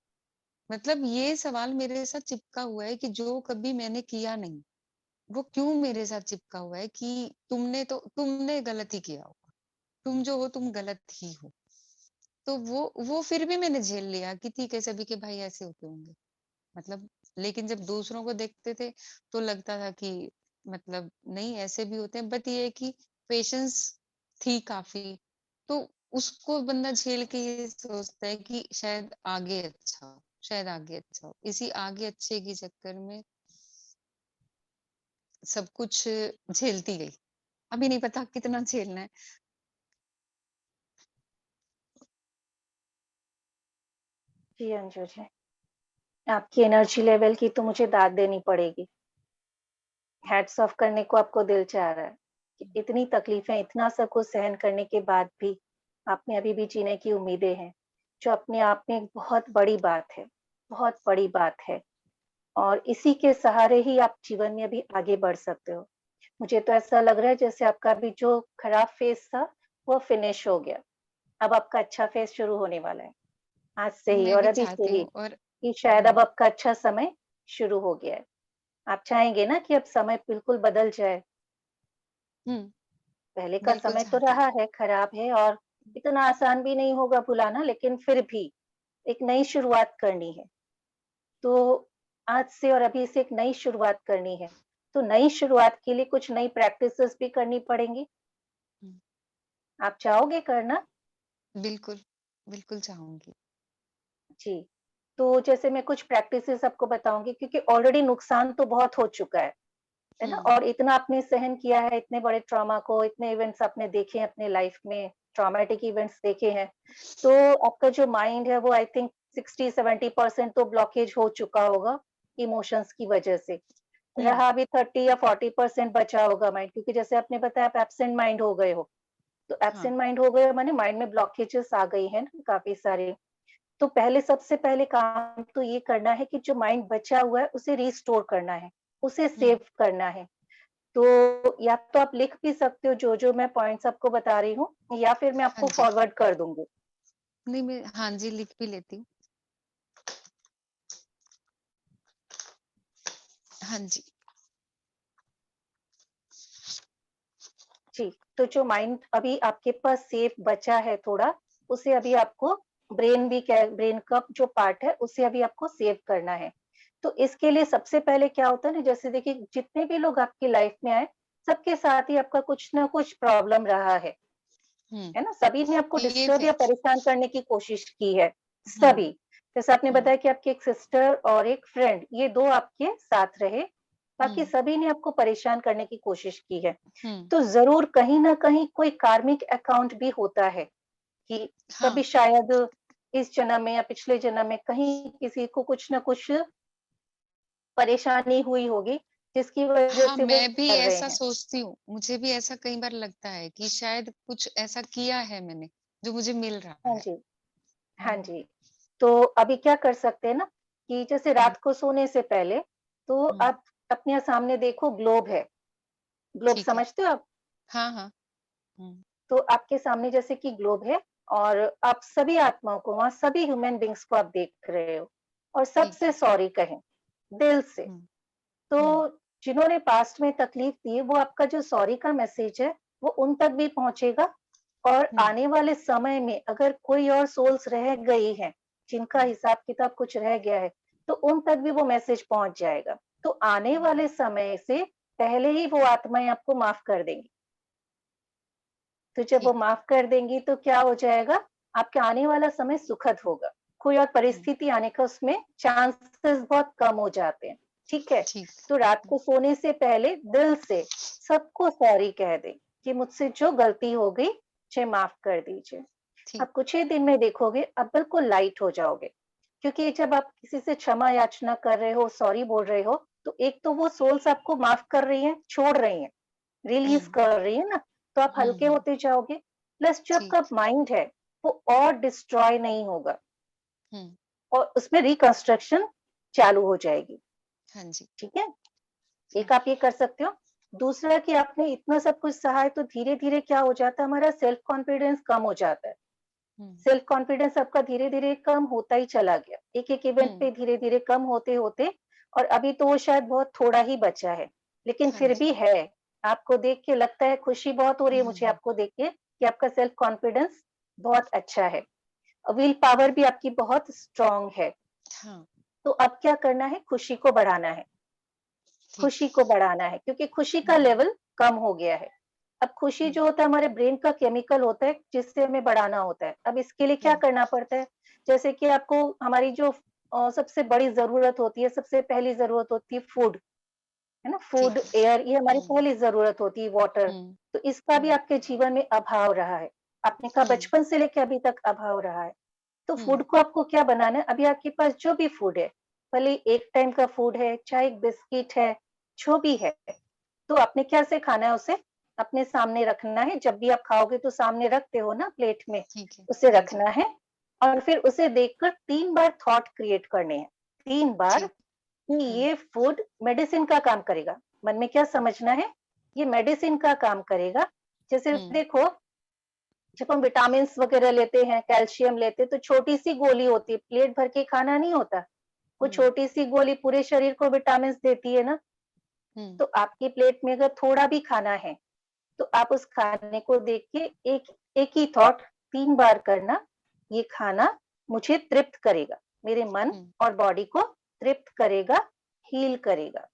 F: मतलब ये सवाल मेरे साथ चिपका हुआ है कि जो कभी मैंने किया नहीं, वो क्यों मेरे साथ चिपका हुआ है कि तुमने गलत ही किया होगा। तुम जो हो, तुम गलत ही हो। तो वो फिर भी मैंने झेल लिया कि ठीक है, सभी के भाई ऐसे होते होंगे। मतलब, लेकिन जब दूसरों को देखते थे, तो लगता था कि मतलब नहीं, ऐसे भी होते हैं, बट ये है कि पेशेंस थी काफ़ी। तो उसको बंदा झेल के ये सोचता है कि शायद आगे अच्छा हो, शायद आगे अच्छा हो। इसी आगे अच्छे के चक्कर में सब कुछ झेलती गई। अभी नहीं पता कितना झेलना है।
E: जी अंजू जी, आपकी एनर्जी लेवल की तो मुझे दाद देनी पड़ेगी। हैट्स ऑफ करने को आपको दिल चाह रहा है कि इतनी तकलीफें, इतना सब कुछ सहन करने के बाद भी आप में अभी भी जीने की उम्मीदें हैं, जो अपने आप में एक बहुत बड़ी बात है, बहुत बड़ी बात है। और इसी के सहारे ही आप जीवन में अभी आगे बढ़ सकते हो। मुझे तो ऐसा लग रहा है जैसे आपका अभी जो खराब फेज़ था, वो फिनिश हो गया। अब आपका अच्छा फेज़ शुरू होने वाला है, आज से ही
F: मैं
E: और
F: भी
E: अभी से
F: चाहती
E: ही,
F: हूँ। और
E: कि शायद अब
F: हुँ,
E: आपका अच्छा समय शुरू हो गया है। आप चाहेंगे ना कि अब समय बिल्कुल बदल जाए?
F: हुँ,
E: पहले का
F: बिल्कुल
E: समय तो
F: चाहती हूँ।
E: रहा है, खराब है और इतना आसान भी नहीं होगा भुलाना, लेकिन फिर भी एक नई शुरुआत करनी है। तो आज से और अभी से एक नई शुरुआत करनी है। तो नई शुरुआत के लिए कुछ नई प्रैक्टिसेस भी करनी पड़ेंगी।
F: हुँ।
E: आप चाहोगे करना?
F: बिल्कुल, बिल्कुल चाहूँगी।
E: जी। तो जैसे मैं कुछ प्रैक्टिसेस आपको बताऊँगी क्योंकि ऑलरेडी नुकसान तो बहुत हो चुका है ना?
F: हुँ,
E: और इतना आपने सहन किया है, इतने बड़े ट्रॉमा को, इतने इवेंट्स आपने देखे हैं अपने लाइफ में, ट्रॉमेटिक इवेंट्स देखे हैं। तो आपका जो माइंड है वो आई थिंक 60-70% तो ब्लॉकेज हो चुका होगा इमोशंस की वजह से।
F: हुँ,
E: रहा अभी 30 या 40% बचा होगा माइंड, क्योंकि जैसे आपने बताया आप एब्सेंट माइंड हो गए हो। तो
F: हाँ,
E: एब्सेंट माइंड हो गए माने माइंड में ब्लॉकेजेस आ गई हैं ना काफ़ी सारी। तो पहले सबसे पहले काम तो ये करना है कि जो माइंड बचा हुआ है उसे रिस्टोर करना है, उसे
F: हुँ,
E: सेव करना है। तो या तो आप लिख भी सकते हो जो-जो मैं पॉइंट्स आपको बता रही हूँ, या फिर मैं
F: हाँ
E: आपको
F: जी।
E: फॉरवर्ड कर दूँगी।
F: नहीं मैं हाँ जी, लिख भी लेती हूँ। हाँ जी।
E: जी, तो जो माइंड अभी आपके पास सेफ बचा है थोड़ा, उसे अभी आपको ब्रेन का जो पार्ट है, उसे अभी आपको सेव करना है। तो इसके लिए सबसे पहले क्या होता है ना, जैसे देखिए जितने भी लोग आपकी लाइफ में आए, सबके साथ ही आपका कुछ ना कुछ प्रॉब्लम रहा
F: हुँ,
E: है ना? सभी ने आपको
F: ये
E: डिस्टर्ब या
F: फैक्ट
E: परेशान करने की कोशिश की है,
F: हुँ,
E: सभी। जैसे आपने
F: हुँ,
E: बताया कि आपकी एक सिस्टर और एक फ्रेंड, ये 2 आपके साथ रहे, बाकी
F: हुँ,
E: सभी ने आपको परेशान करने की कोशिश की है।
F: हुँ,
E: तो ज़रूर कहीं न कहीं कोई कार्मिक अकाउंट भी होता है कि
F: हाँ,
E: कभी शायद इस जन्म में या पिछले जन्म में कहीं किसी को कुछ न कुछ परेशानी हुई होगी, जिसकी वजह
F: हाँ,
E: से वो
F: मैं भी
E: कर रहे
F: ऐसा
E: हैं।
F: सोचती हूँ। मुझे भी ऐसा कई बार लगता है कि शायद कुछ ऐसा किया है मैंने, जो मुझे मिल रहा
E: हाँ
F: है।
E: जी, हाँ
F: हुँ,
E: जी। तो अभी क्या कर सकते हैं ना कि जैसे
F: हुँ,
E: रात को सोने से पहले तो
F: हुँ,
E: आप अपने सामने देखो ग्लोब है, ग्लोब
F: ठीक है।
E: समझते हो आप?
F: हाँ, हाँ। हुँ,
E: तो आपके सामने जैसे कि ग्लोब है और आप सभी आत्माओं को, वहाँ सभी ह्यूमन बीइंग्स को आप देख रहे हो और
F: ठीक
E: सबसे
F: है।
E: सॉरी कहें, दिल से।
F: हुँ, हुँ,
E: तो जिन्होंने पास्ट में तकलीफ दी है, वो आपका जो सॉरी का मैसेज है, वो उन तक भी पहुँचेगा और
F: हुँ,
E: आने वाले समय में अगर कोई और सोल्स रह गई हैं, जिनका
F: हुँ,
E: हिसाब-किताब कुछ रह गया है, तो उन तक भी वो मैसेज पहुँच जाएगा। तो आने
F: हुँ,
E: वाले समय से पहले ही वो आत्माएँ आपको माफ़ कर देंगी। तो जब वो
F: ठीक है।
E: माफ़ कर देंगी तो क्या हो जाएगा, आपका आने वाला समय सुखद होगा। कोई और
F: हुँ,
E: परिस्थिति आने का उसमें चांसेस बहुत कम हो जाते हैं, ठीक है?
F: ठीक।
E: तो रात
F: हुँ,
E: को सोने से पहले दिल से सबको सॉरी कह दें कि मुझसे जो गलती हो गई, मुझे माफ़ कर दीजिए।
F: ठीक।
E: आप कुछ ही दिन में देखोगे आप बिल्कुल लाइट हो जाओगे। क्योंकि जब आप किसी से क्षमा याचना कर रहे हो, सॉरी बोल रहे हो, तो एक तो वो सोल्स आपको माफ़ कर रही हैं, छोड़ रही हैं। रिलीज
F: हुँ,
E: कर रही है ना, तो आप
F: हुँ,
E: हल्के
F: हुँ,
E: होते जाओगे। प्लस जो आपका
F: ठीक।
E: माइंड है, वो और डिस्ट्रॉय नहीं होगा
F: हुँ,
E: और उसमें रिकंस्ट्रक्शन चालू हो जाएगी,
F: हाँ जी।
E: ठीक है?
F: हाँ,
E: एक आप ये कर सकते हो। दूसरा कि आपने इतना सब कुछ सहा है, तो धीरे-धीरे क्या हो जाता है, हमारा सेल्फ कॉन्फिडेंस कम हो जाता है।
F: हुँ,
E: सेल्फ कॉन्फिडेंस आपका धीरे-धीरे कम होता ही चला गया। एक-एक इवेंट
F: हुँ,
E: पे धीरे-धीरे कम होते-होते और अभी तो वो शायद बहुत थोड़ा ही बचा है, लेकिन
F: हाँ
E: फिर
F: जी।
E: भी है। आपको देख के लगता है, खुशी बहुत हो रही
F: हुँ,
E: है
F: हुँ,
E: मुझे
F: हुँ,
E: आपको देख के कि आपका सेल्फ कॉन्फिडेंस बहुत अच्छा है। विल पावर भी आपकी बहुत स्ट्रॉन्ग है।
F: हाँ,
E: तो अब क्या करना है, खुशी को बढ़ाना है।
F: ठीक।
E: खुशी को बढ़ाना है क्योंकि खुशी का
F: हुँ,
E: लेवल कम हो गया है। अब खुशी
F: हुँ,
E: जो होता है हमारे ब्रेन का केमिकल होता है जिससे हमें बढ़ाना होता है। अब इसके लिए क्या
F: हुँ,
E: करना पड़ता है? जैसे कि आपको हमारी जो सबसे बड़ी ज़रूरत होती है, सबसे पहली ज़रूरत होती है फूड, है ना?
F: ठीक
E: फूड,
F: है।
E: एयर ये हमारी
F: हुँ,
E: पहली ज़रूरत होती है, वाटर।
F: हुँ,
E: तो इसका भी
F: हुँ,
E: आपके जीवन में अभाव रहा है। आपने कहा
F: हुँ,
E: बचपन से लेके अभी तक अभाव रहा है। तो
F: हुँ,
E: फूड को आपको क्या बनाना है, अभी आपके पास जो भी फूड है, भले ही एक टाइम का फूड है, चाहे एक बिस्किट है, जो भी है, तो आपने कैसे खाना है उसे? अपने सामने रखना है, जब भी आप खाओगे तो सामने रखते हो ना प्लेट में,
F: ठीक है।
E: उसे
F: हाँ जी,
E: रखना है और फिर उसे देखकर 3 बार थॉट क्रिएट करने हैं। 3 बार
F: ठीक।
E: कि
F: हुँ,
E: ये फूड मेडिसिन का काम करेगा। मन में क्या समझना है? ये मेडिसिन का काम करेगा। जैसे
F: हुँ,
E: देखो, जब हम विटामिन्स वगैरह लेते हैं, कैल्शियम लेते हैं, तो छोटी-सी गोली होती है, प्लेट भर के खाना नहीं होता। वो
F: हुँ,
E: छोटी-सी गोली पूरे शरीर को विटामिन्स देती है ना,
F: हुँ,
E: तो आपकी प्लेट में अगर थोड़ा भी खाना है, तो आप उस खाने को देख के एक एक ही थॉट 3 बार करना, ये खाना मुझे तृप्त करेगा, मेरे मन और बॉडी को तृप्त करेगा, हील करेगा।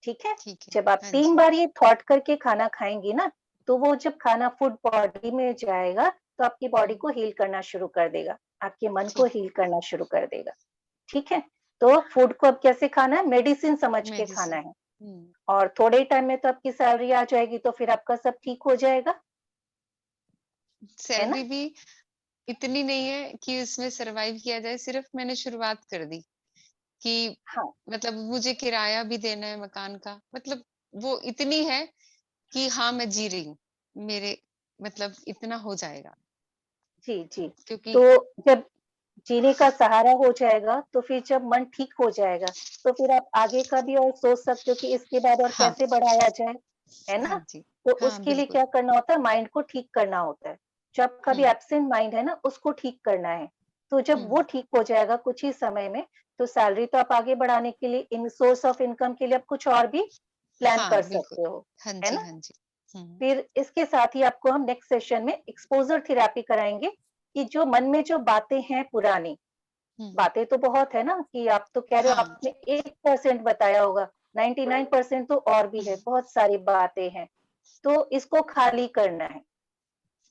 E: ठीक है?
F: ठीक है।
E: जब आप
F: हाँ
E: 3
F: जी।
E: बार ये थॉट करके खाना खाएंगी ना, तो वो जब खाना फूड बॉडी में जाएगा तो आपकी बॉडी को हील करना शुरू कर देगा, आपके मन को
F: ठीक।
E: हील करना शुरू कर देगा। ठीक है? तो फूड को अब कैसे खाना है? मेडिसिन समझ के खाना
F: मेडिसिन।
E: है, और थोड़े टाइम में तो आपकी सैलरी आ जाएगी, तो फिर आपका सब ठीक हो जाएगा, है ना?
F: सैलरी भी इतनी नहीं है कि उसमें सरवाइव किया जाए, सिर्फ मैंने शुरुआत कर दी कि
E: हाँ,
F: मतलब मुझे किराया भी देना है मकान का, मतलब वो इतनी है कि हाँ, मैं जी रही हूँ। मेरे मतलब इतना हो जाएगा
E: जी, जी।
F: क्योंकि
E: तो जब जीने का सहारा हो जाएगा, तो फिर जब मन ठीक हो जाएगा, तो फिर आप आगे का भी और सोच सकते हो कि इसके बाद और
F: हाँ,
E: कैसे बढ़ाया जाए, है
F: हाँ
E: ना?
F: जी।
E: तो
F: हाँ,
E: उसके लिए
F: बिल्कुल।
E: क्या करना होता है? माइंड को ठीक करना होता है। जो आपका भी
F: हुँ,
E: एब्सेंट माइंड है ना, उसको ठीक करना है। तो जब
F: हुँ,
E: वो ठीक हो जाएगा कुछ ही समय में, तो सैलरी तो आप आगे बढ़ाने के लिए इन सोर्स ऑफ इनकम के लिए आप कुछ और भी प्लान कर
F: हाँ, बिल्कुल।
E: सकते हो,
F: हाँ
E: है
F: जी,
E: ना?
F: हाँ जी। हुँ,
E: फिर इसके साथ ही आपको हम नेक्स्ट सेशन में एक्सपोज़र थेरेपी कराएँगे, कि जो मन में जो बातें हैं पुरानी,
F: हुँ,
E: बातें तो बहुत है ना, कि आप तो कह रहे हो
F: हाँ।
E: आपने 1% बताया होगा, 99% तो और भी है, बहुत सारी बातें हैं। तो इसको खाली करना है।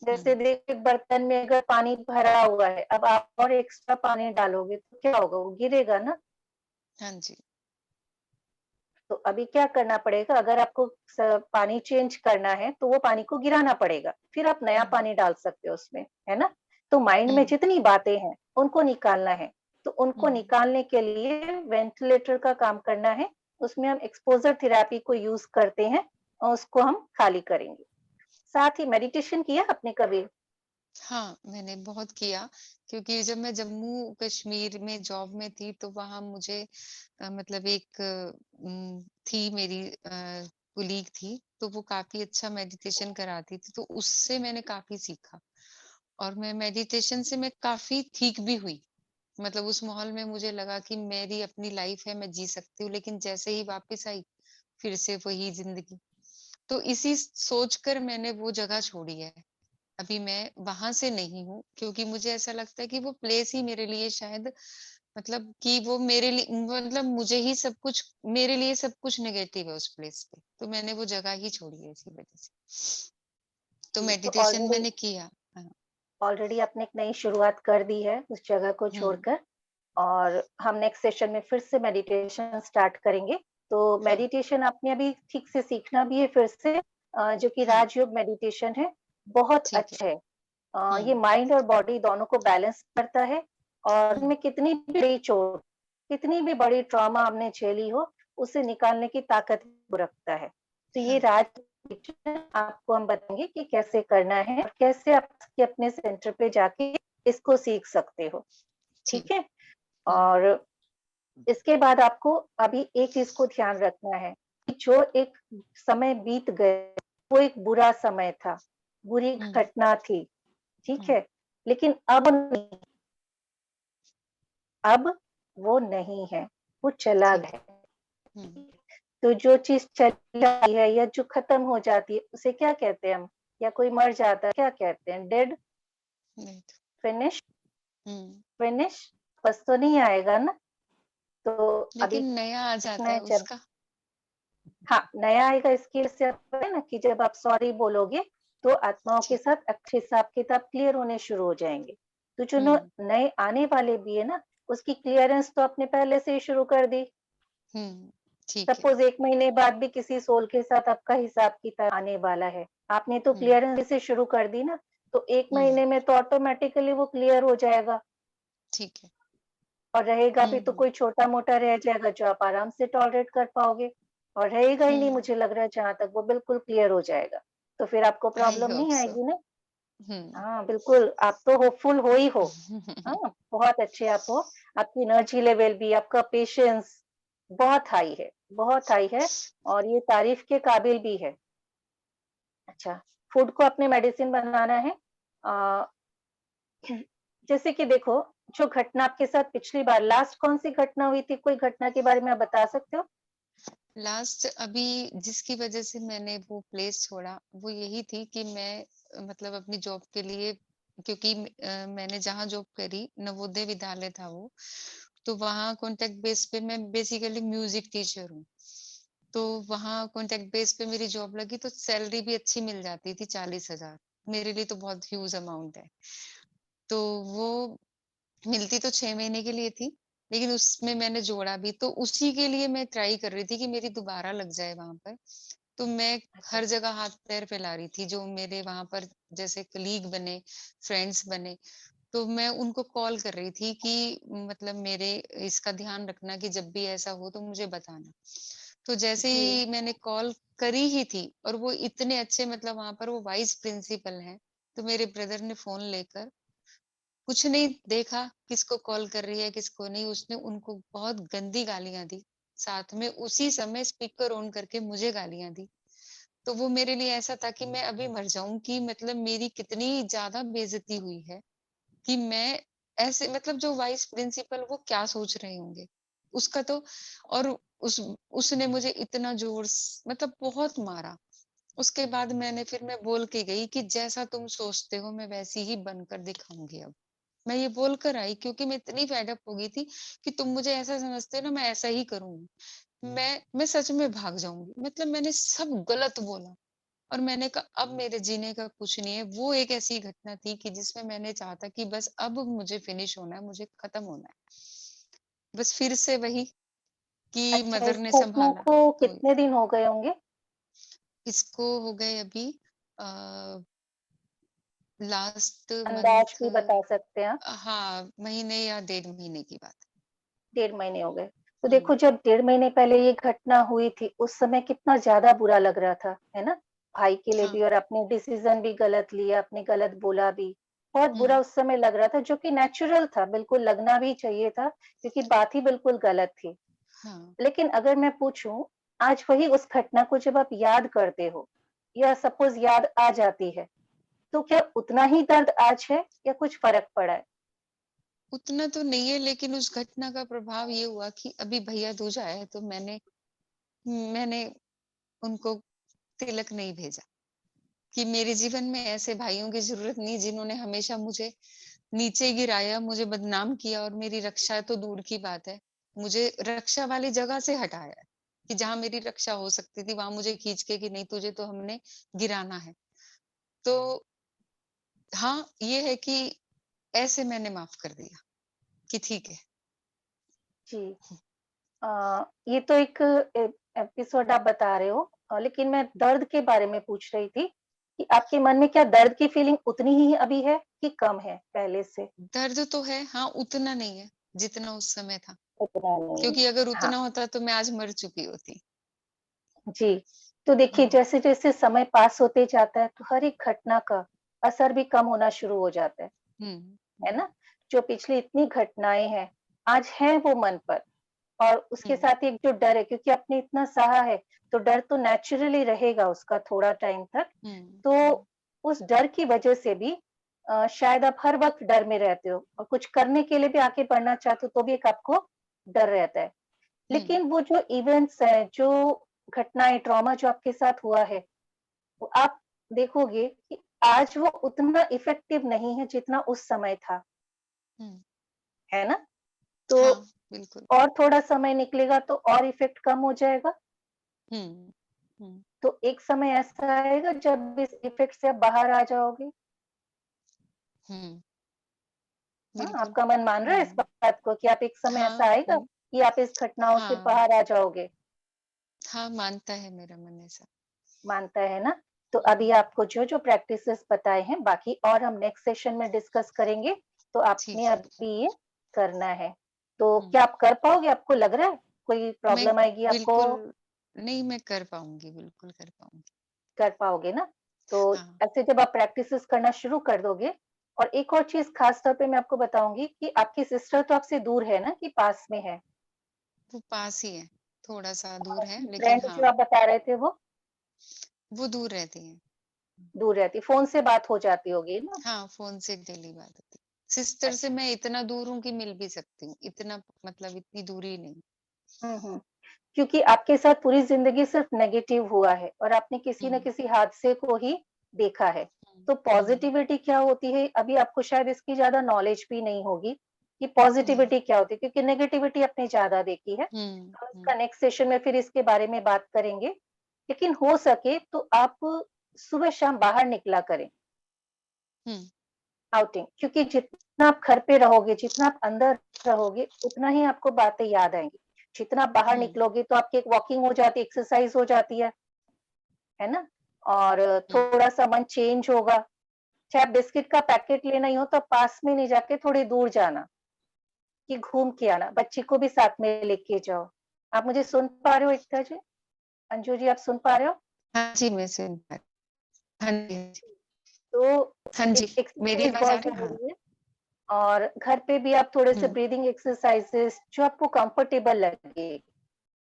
E: जैसे
F: हुँ,
E: देखिए बर्तन में अगर पानी भरा हुआ है, अब आप और एक्स्ट्रा पानी डालोगे तो क्या होगा? वो गिरेगा ना।
F: हाँ जी।
E: तो अभी क्या करना पड़ेगा? अगर आपको पानी चेंज करना है तो वो पानी को गिराना पड़ेगा, फिर आप नया
F: हुँ,
E: पानी डाल सकते हो उसमें, है ना? तो माइंड में
F: हुँ,
E: जितनी बातें हैं उनको निकालना है, तो उनको
F: हुँ,
E: निकालने के लिए वेंटिलेटर का काम करना है। उसमें हम एक्सपोजर थेरेपी को यूज करते हैं और उसको हम खाली करेंगे। साथ ही मेडिटेशन किया आपने कभी?
F: हाँ, मैंने बहुत किया क्योंकि जब मैं जम्मू कश्मीर में जॉब में थी तो वहाँ मुझे मतलब एक थी मेरी कुलीग थी, तो वो काफ़ी अच्छा मेडिटेशन कराती थी, तो उससे मैंने काफ़ी सीखा और मैं मेडिटेशन से मैं काफ़ी ठीक भी हुई। मतलब उस माहौल में मुझे लगा कि मेरी अपनी लाइफ है, मैं जी सकती हूँ, लेकिन जैसे ही वापस आई, फिर से वही ज़िंदगी। तो इसी सोच कर मैंने वो जगह छोड़ी है। अभी मैं वहाँ से नहीं हूँ क्योंकि मुझे ऐसा लगता है कि वो प्लेस ही मेरे लिए शायद मतलब कि वो मेरे लिए मतलब मुझे ही सब कुछ मेरे लिए सब कुछ नेगेटिव है उस प्लेस पे। तो मैंने वो जगह ही छोड़ी है इसी वज़ह से। तो
E: जी, तो
F: मेडिटेशन
E: ऑलरेडी
F: मैंने किया। हाँ।
E: ऑलरेडी आपने एक नई शुरुआत कर दी है उस जगह को
F: हुँ,
E: छोड़कर, और हम नेक्स्ट सेशन में फिर से मेडिटेशन स्टार्ट करेंगे। तो
F: हाँ,
E: मेडिटेशन आपने अभी ठीक से सीखना भी है फिर से, जो कि
F: हाँ,
E: राजयोग मेडिटेशन है, बहुत
F: ठीक है।
E: अच्छा है। ये
F: हुँ,
E: माइंड और बॉडी दोनों को बैलेंस करता है, और
F: हुँ,
E: इनमें कितनी भी बड़ी चोट, कितनी भी बड़ी ट्रॉमा आपने झेली हो, उसे निकालने की ताकत वो रखता है। तो ये
F: हाँ,
E: राज मेडिटेशन आपको हम बताएँगे कि कैसे करना है और कैसे आप अपने सेंटर पे जाके इसको सीख सकते हो,
F: ठीक।
E: ठीक है?
F: हुँ,
E: और इसके बाद आपको अभी एक चीज़ को ध्यान रखना है, कि जो एक समय बीत गया, वो एक बुरा समय था, बुरी
F: हुँ,
E: घटना थी, ठीक
F: हुँ,
E: है? लेकिन अब नहीं, अब वो नहीं है, वो चला
F: ठीक है।
E: गया।
F: हुँ,
E: तो जो चीज़ चली जाती है या जो खत्म हो जाती है, उसे क्या कहते हैं हम? या कोई मर जाता है, क्या कहते हैं? डेड,
F: नहीं तो
E: फिनिश,
F: हुँ,
E: फिनिश, बस तो नहीं आएगा ना? तो अभी
F: लेकिन नया आ
E: देखना
F: जाता है
E: है जब,
F: उसका।
E: हाँ, नया आएगा इसकी वजह से आपको है ना, कि जब आप सॉरी बोलोगे, तो आत्माओं के
F: ठीक।
E: साथ अच्छे हिसाब-किताब क्लियर होने शुरू हो जाएँगे। तो जो
F: हुँ,
E: नए आने वाले भी है ना, उसकी क्लियरेंस तो आपने पहले से ही शुरू कर दी।
F: हुँ, ठीक है।
E: सपोज़ 1 महीने बाद भी किसी सोल के साथ आपका हिसाब-किताब आने वाला है। आपने तो
F: हुँ,
E: क्लियरेंस से शुरू कर दी ना, तो 1
F: हुँ,
E: महीने में तो ऑटोमैटिकली वो क्लियर हो जाएगा,
F: ठीक है।
E: और रहेगा
F: हुँ,
E: भी तो
F: हुँ,
E: कोई छोटा-मोटा रह जाएगा जो आप आराम से टॉलरेट कर पाओगे, और रहेगा ही नहीं,
F: हुँ,
E: मुझे लग रहा है जहाँ तक वो बिल्कुल क्लियर हो जाएगा। तो फिर आपको
F: आई
E: प्रॉब्लम
F: होप
E: नहीं
F: सो।
E: आएगी ना?
F: हुँ।
E: हाँ, बिल्कुल, आप तो होपफुल हो ही हो। हाँ, बहुत अच्छे आप हो, आपकी एनर्जी लेवल भी, आपका पेशेंस बहुत हाई है, और ये तारीफ़ के काबिल भी है। अच्छा, फूड को अपने मेडिसिन बनाना है। अ, जैसे कि देखो, जो घटना आपके साथ पिछली बार लास्ट कौन-सी घटना हुई थी? कोई घटना के बारे में आप बता सकते हो?
F: लास्ट अभी जिसकी वज़ह से मैंने वो प्लेस छोड़ा, वो यही थी कि मैं मतलब अपनी जॉब के लिए क्योंकि मैंने जहाँ जॉब करी नवोदय विद्यालय था वो, तो वहाँ कॉन्ट्रैक्ट बेस पे मैं बेसिकली म्यूजिक टीचर हूँ। तो वहाँ कॉन्ट्रैक्ट बेस पे मेरी जॉब लगी तो सैलरी भी अच्छी मिल जाती थी 40,000। मेरे लिए तो बहुत ह्यूज अमाउंट है। तो वो मिलती तो 6 महीने के लिए थी, लेकिन उसमें मैंने जोड़ा भी, तो उसी के लिए मैं ट्राई कर रही थी कि मेरी दोबारा लग जाए वहाँ पर। तो मैं हर जगह हाथ-पैर फैला रही थी, जो मेरे वहाँ पर जैसे कलीग बने, फ्रेंड्स बने, तो मैं उनको कॉल कर रही थी कि मतलब मेरे इसका ध्यान रखना कि जब भी ऐसा हो तो मुझे बताना। तो जैसे
E: जी।
F: ही मैंने कॉल करी ही थी और वो इतने अच्छे मतलब वहाँ पर वो वाइस प्रिंसिपल हैं, तो मेरे ब्रदर ने फ़ोन लेकर कुछ नहीं देखा किसको कॉल कर रही है, किसको नहीं, उसने उनको बहुत गंदी गालियाँ दी। साथ में उसी समय स्पीकर ऑन करके मुझे गालियाँ दी। तो वो मेरे लिए ऐसा था कि मैं अभी मर जाऊँ कि मतलब मेरी कितनी ज़्यादा बेइज़्ज़ती हुई है कि मैं ऐसे मतलब जो वाइस प्रिंसिपल वो क्या सोच रहे होंगे। उसका तो और उस उसने मुझे इतना ज़ोर स मतलब बहुत मारा। उसके बाद मैं बोल के गई कि जैसा तुम सोचते हो मैं वैसी ही बनकर दिखाऊँगी अब। मैं ये बोल कर आई क्योंकि मैं इतनी फेड अप हो गई थी कि तुम मुझे ऐसा समझते हो ना मैं ऐसा ही करूँगी। मैं सच में भाग जाऊँगी। मतलब मैंने सब गलत बोला और मैंने कहा अब मेरे जीने का कुछ नहीं है। वो एक ऐसी घटना थी कि जिसमें मैंने चाहा था कि बस अब मुझे फिनिश होना है, मुझे खत्म होना है। बस फिर से वही कि
E: अच्छा,
F: मदर
E: इस
F: ने
E: घटना
F: सँभाला।
E: को
F: तो
E: कितने दिन हो गए होंगे?
F: इसको हो गए अभी अ, लास्ट
E: अंदाज़
F: मंथ
E: भी बता सकते हैं आप?
F: हाँ, महीने या 1.5 महीने की बात है।
E: 1.5 महीने हो गए। तो
F: हुँ,
E: देखो, जब 1.5 महीने पहले ये घटना हुई थी, उस समय कितना ज़्यादा बुरा लग रहा था, है ना? भाई के लिए
F: हाँ,
E: भी, और आपने डिसीज़न भी गलत लिया, आपने गलत बोला भी। बहुत बुरा
F: हुँ,
E: उस समय लग रहा था, जो कि नेचुरल था, बिल्कुल लगना भी चाहिए था, क्योंकि बात ही बिल्कुल गलत थी।
F: हाँ।
E: लेकिन अगर मैं पूछूँ, आज वही उस घटना को जब आप याद करते हो, या सपोज़ याद आ जाती है, तो क्या उतना ही दर्द आज है या कुछ फ़र्क पड़ा है?
F: उतना तो नहीं है लेकिन उस घटना का प्रभाव ये हुआ कि अभी भैया दूज आया है तो मैंने मैंने उनको तिलक नहीं भेजा कि मेरे जीवन में ऐसे भाइयों की ज़रूरत नहीं जिन्होंने हमेशा मुझे नीचे गिराया, मुझे बदनाम किया और मेरी रक्षा तो दूर की बात है, मुझे रक्षा वाली जगह से हटाया है, कि जहाँ मेरी रक्षा हो सकती थी वहाँ मुझे खींच के कि नहीं तुझे तो हमने गिराना है। तो हाँ, ये है कि ऐसे मैंने माफ़ कर दिया कि ठीक है।
E: जी। ये तो एक एपिसोड आप बता रहे हो, लेकिन मैं दर्द के बारे में पूछ रही थी कि आपके मन में क्या दर्द की फीलिंग उतनी ही अभी है कि कम है पहले से?
F: दर्द तो है, हाँ, उतना नहीं है, जितना उस समय था।
E: उतना नहीं है।
F: क्योंकि अगर
E: हाँ,
F: उतना होता तो मैं आज मर चुकी होती।
E: जी। तो देखिए,
F: हुँ,
E: जैसे-जैसे समय पास होते जाता है, तो हर एक घटना का असर भी कम होना शुरू हो जाता
F: हुँ,
E: है
F: हुँ,
E: ना? जो पिछली इतनी घटनाएँ हैं, आज हैं वो मन पर, और उसके
F: हुँ,
E: साथ एक जो डर है, क्योंकि आपने इतना सहा है, तो डर तो नेचुरली रहेगा उसका थोड़ा टाइम तक।
F: हुँ,
E: तो
F: हुँ,
E: उस डर की वजह से भी शायद आप हर वक़्त डर में रहते हो, और कुछ करने के लिए भी आगे बढ़ना चाहते हो, तो भी एक आपको डर रहता है।
F: हुँ,
E: लेकिन वो जो इवेंट्स हैं, जो घटनाएँ, ट्रॉमा जो आपके साथ हुआ है, वो आप देखोगे कि आज वो उतना इफ़ेक्टिव नहीं है जितना उस समय था,
F: हुँ।
E: है ना? तो
F: हाँ, बिल्कुल।
E: और थोड़ा समय निकलेगा तो और इफ़ेक्ट कम हो जाएगा।
F: हुँ, हुँ,
E: तो एक समय ऐसा आएगा जब इस इफ़ेक्ट से आप बाहर आ जाओगे।
F: हुँ,
E: हाँ,
F: बिल्कुल।
E: आपका मन मान रहा है इस
F: हुँ,
E: बात को कि आप एक समय
F: हाँ,
E: ऐसा आएगा कि आप इस घटनाओं से
F: हाँ,
E: बाहर आ जाओगे,
F: हाँ, मानता है मेरा मन ऐसा।
E: मानता है ना? तो अभी
F: हुँ,
E: आपको जो-जो प्रैक्टिसेज़ बताए हैं, बाकी और हम नेक्स्ट सेशन में डिस्कस करेंगे, तो
F: ठीक
E: आपने
F: है।
E: अभी ये करना है। तो
F: हुँ,
E: क्या आप कर पाओगे? आपको लग रहा है कोई
F: मैं
E: प्रॉब्लम आएगी आपको?
F: बिल्कुल नहीं, मैं कर पाऊँगी, बिल्कुल कर पाऊँगी।
E: कर पाओगे ना? तो
F: हाँ,
E: ऐसे जब आप प्रैक्टिसेस करना शुरू कर दोगे, और एक और चीज़ खास तौर पे मैं आपको बताऊँगी कि आपकी सिस्टर तो आपसे दूर है ना, कि पास में है?
F: वो पास ही है, थोड़ा-सा
E: और
F: दूर है
E: आपकी
F: लेकिन
E: फ्रेंड
F: हाँ,
E: जो आप बता रहे थे
F: वो दूर रहती हैं।
E: दूर रहती, फ़ोन से बात हो जाती होगी ना?
F: हाँ, फ़ोन से डेली बात होती है। सिस्टर से
E: अच्छा।
F: मैं इतना दूर हूँ कि मिल भी सकती हूँ, इतना मतलब इतनी दूरी नहीं।
E: हुँ। क्योंकि आपके साथ पूरी ज़िंदगी सिर्फ़ नेगेटिव हुआ है, और आपने किसी न
F: हुँ,
E: किसी हादसे को ही देखा है। तो पॉजिटिविटी क्या होती है, अभी आपको शायद इसकी ज्यादा नॉलेज भी नहीं होगी कि पॉजिटिविटी क्या होती है, क्योंकि नेगेटिविटी आपने ज्यादा देखी है। हम इसका नेक्स्ट सेशन में फिर इसके बारे में बात करेंगे। लेकिन हो सके तो आप सुबह शाम बाहर निकला करें आउटिंग, क्योंकि जितना आप घर पे रहोगे, जितना आप अंदर रहोगे, उतना ही आपको बातें याद आएंगी। जितना आप बाहर निकलोगे तो आपकी एक वॉकिंग हो जाती है, एक्सरसाइज हो जाती है ना, और थोड़ा सा मन चेंज होगा। चाहे आप बिस्किट का पैकेट लेना ही हो तो पास में नहीं जाके थोड़ी दूर जाना कि घूम के आना, बच्ची को भी साथ में लेके जाओ। आप मुझे सुन पा रहे हो एकता जी? अंजू जी आप सुन पा रहे हो?
F: हाँ जी, मैं सुन पा रही हूँ। हाँ जी,
E: तो
F: हाँ जी, मेरी
E: एक्सरसाइज
F: आवाज आ
E: बहुत
F: रही है? हाँ।
E: जरूरी है। और घर पे भी आप थोड़े से ब्रीदिंग एक्सरसाइजेस जो आपको कंफर्टेबल लगे,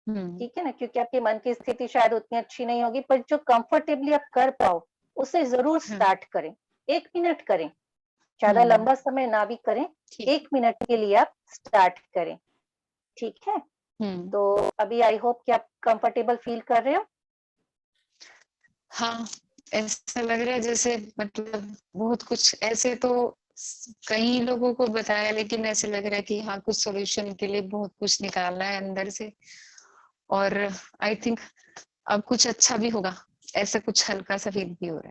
E: ठीक है ना, क्योंकि आपके मन की स्थिति शायद उतनी अच्छी नहीं होगी, पर जो कंफर्टेबली आप कर पाओ उसे जरूर स्टार्ट करें। 1 मिनट करें, ज्यादा लंबा समय ना भी करें, 1 मिनट के लिए आप स्टार्ट करें, ठीक है। तो अभी आई होप कि आप कंफर्टेबल फील कर रहे हो।
F: हाँ, ऐसा लग रहा है जैसे मतलब बहुत कुछ ऐसे तो कई लोगों को बताया, लेकिन ऐसे लग रहा है कि हाँ कुछ सॉल्यूशन के लिए बहुत कुछ निकालना है अंदर से, और आई थिंक अब कुछ अच्छा भी होगा, ऐसा कुछ हल्का सा फील भी हो रहा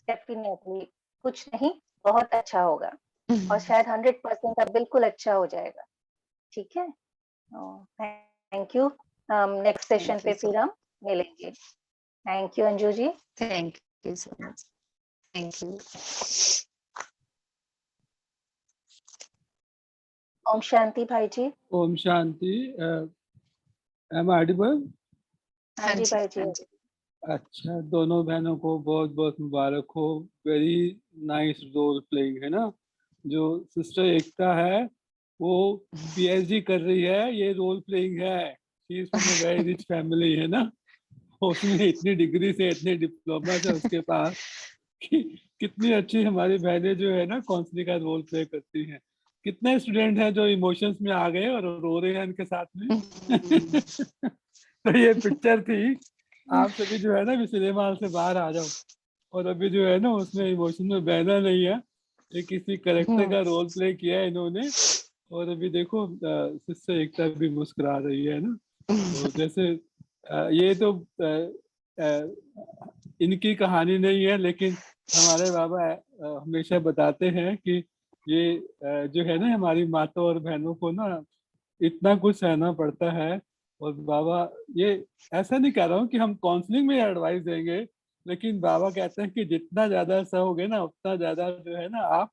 E: डेफिनेटली कुछ नहीं, बहुत अच्छा होगा,
F: है।
E: और शायद 100% अब बिल्कुल अच्छा हो जाएगा, ठीक है। Thank you. नेक्स्ट सेशन पे फिर हम मिलेंगे। Thank you Anju ji.
F: Thank you so much. Thank you.
E: ओम शांति भाई जी।
D: Om Shanti. Am I audible?
E: हाँ जी भाई जी।
D: अच्छा, दोनों बहनों को बहुत बहुत मुबारक हो। वेरी नाइस रोल प्लेइंग, है ना। जो सिस्टर एकता है वो पीएचडी कर रही है, ये रोल प्लेइंग है। She is from a very rich family, है ना। उसने इतनी डिग्री से, इतने डिप्लोमा से उसके पास कि कितनी अच्छी हमारी बहनें जो है ना काउंसलिंग का रोल प्ले करती हैं। कितने स्टूडेंट हैं जो इमोशंस में आ गए और रो रहे हैं इनके साथ में। तो ये पिक्चर थी, आप सभी जो है ना अभी सिनेमा हॉल से बाहर आ जाओ। और अभी जो है ना उसमें इमोशन में बहना नहीं है, ये किसी करेक्टर का रोल प्ले किया है इन्होंने। और अभी देखो सिस्टर एकता भी मुस्कुरा रही है ना। तो जैसे ये तो इनकी कहानी नहीं है, लेकिन हमारे बाबा हमेशा बताते हैं कि ये जो है ना हमारी माता और बहनों को ना इतना कुछ सहना पड़ता है। और बाबा ये ऐसा नहीं कह रहा हूँ कि हम काउंसलिंग में एडवाइस देंगे, लेकिन बाबा कहते हैं कि जितना ज्यादा सहोगे ना उतना ज्यादा जो है ना आप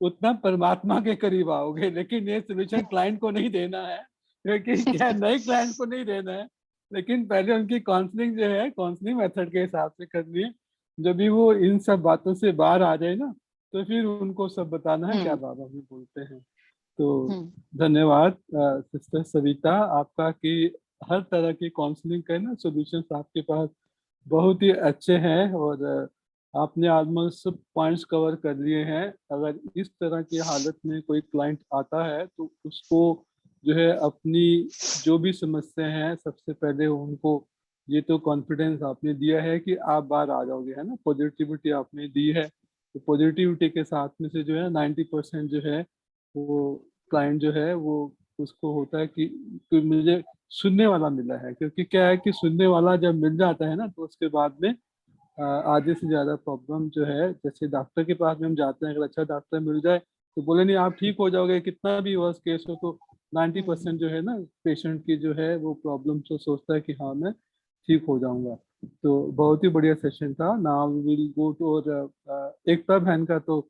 D: उतना परमात्मा के करीब आओगे। लेकिन ये सोल्यूशन क्लाइंट को नहीं देना है, क्योंकि क्या नए क्लाइंट को नहीं देना है, लेकिन पहले उनकी काउंसलिंग जो है काउंसलिंग मेथड के हिसाब से करनी है। जब भी वो इन सब बातों से बाहर आ जाए ना तो फिर उनको सब बताना है क्या बाबा भी बोलते हैं। तो धन्यवाद सिस्टर सविता आपका कि हर तरह की काउंसलिंग का ना सॉल्यूशंस आपके पास बहुत ही अच्छे हैं। और आपने ऑलमोस्ट सब पॉइंट्स कवर कर लिए हैं। अगर इस तरह की हालत में कोई क्लाइंट आता है तो उसको जो है अपनी जो भी समस्या है सबसे पहले उनको ये तो कॉन्फिडेंस आपने दिया है कि आप बाहर आ जाओगे, है ना, पॉजिटिविटी आपने दी है। तो पॉजिटिविटी के साथ में से जो है 90% जो है वो क्लाइंट जो है वो उसको होता है कि मुझे सुनने वाला मिला है। क्योंकि क्या है कि सुनने वाला जब मिल जाता है ना तो उसके बाद में आधे से ज्यादा प्रॉब्लम जो है, जैसे डॉक्टर के पास में हम जाते हैं, अगर अच्छा डॉक्टर मिल जाए तो बोले नहीं आप ठीक हो जाओगे, कितना भी वर्स केस हो तो 90% जो है ना पेशेंट की जो है वो प्रॉब्लम तो सोचता है कि हाँ मैं ठीक हो जाऊंगा। तो बहुत ही बढ़िया सेशन था। Now we will go to. और एकता बहन का तो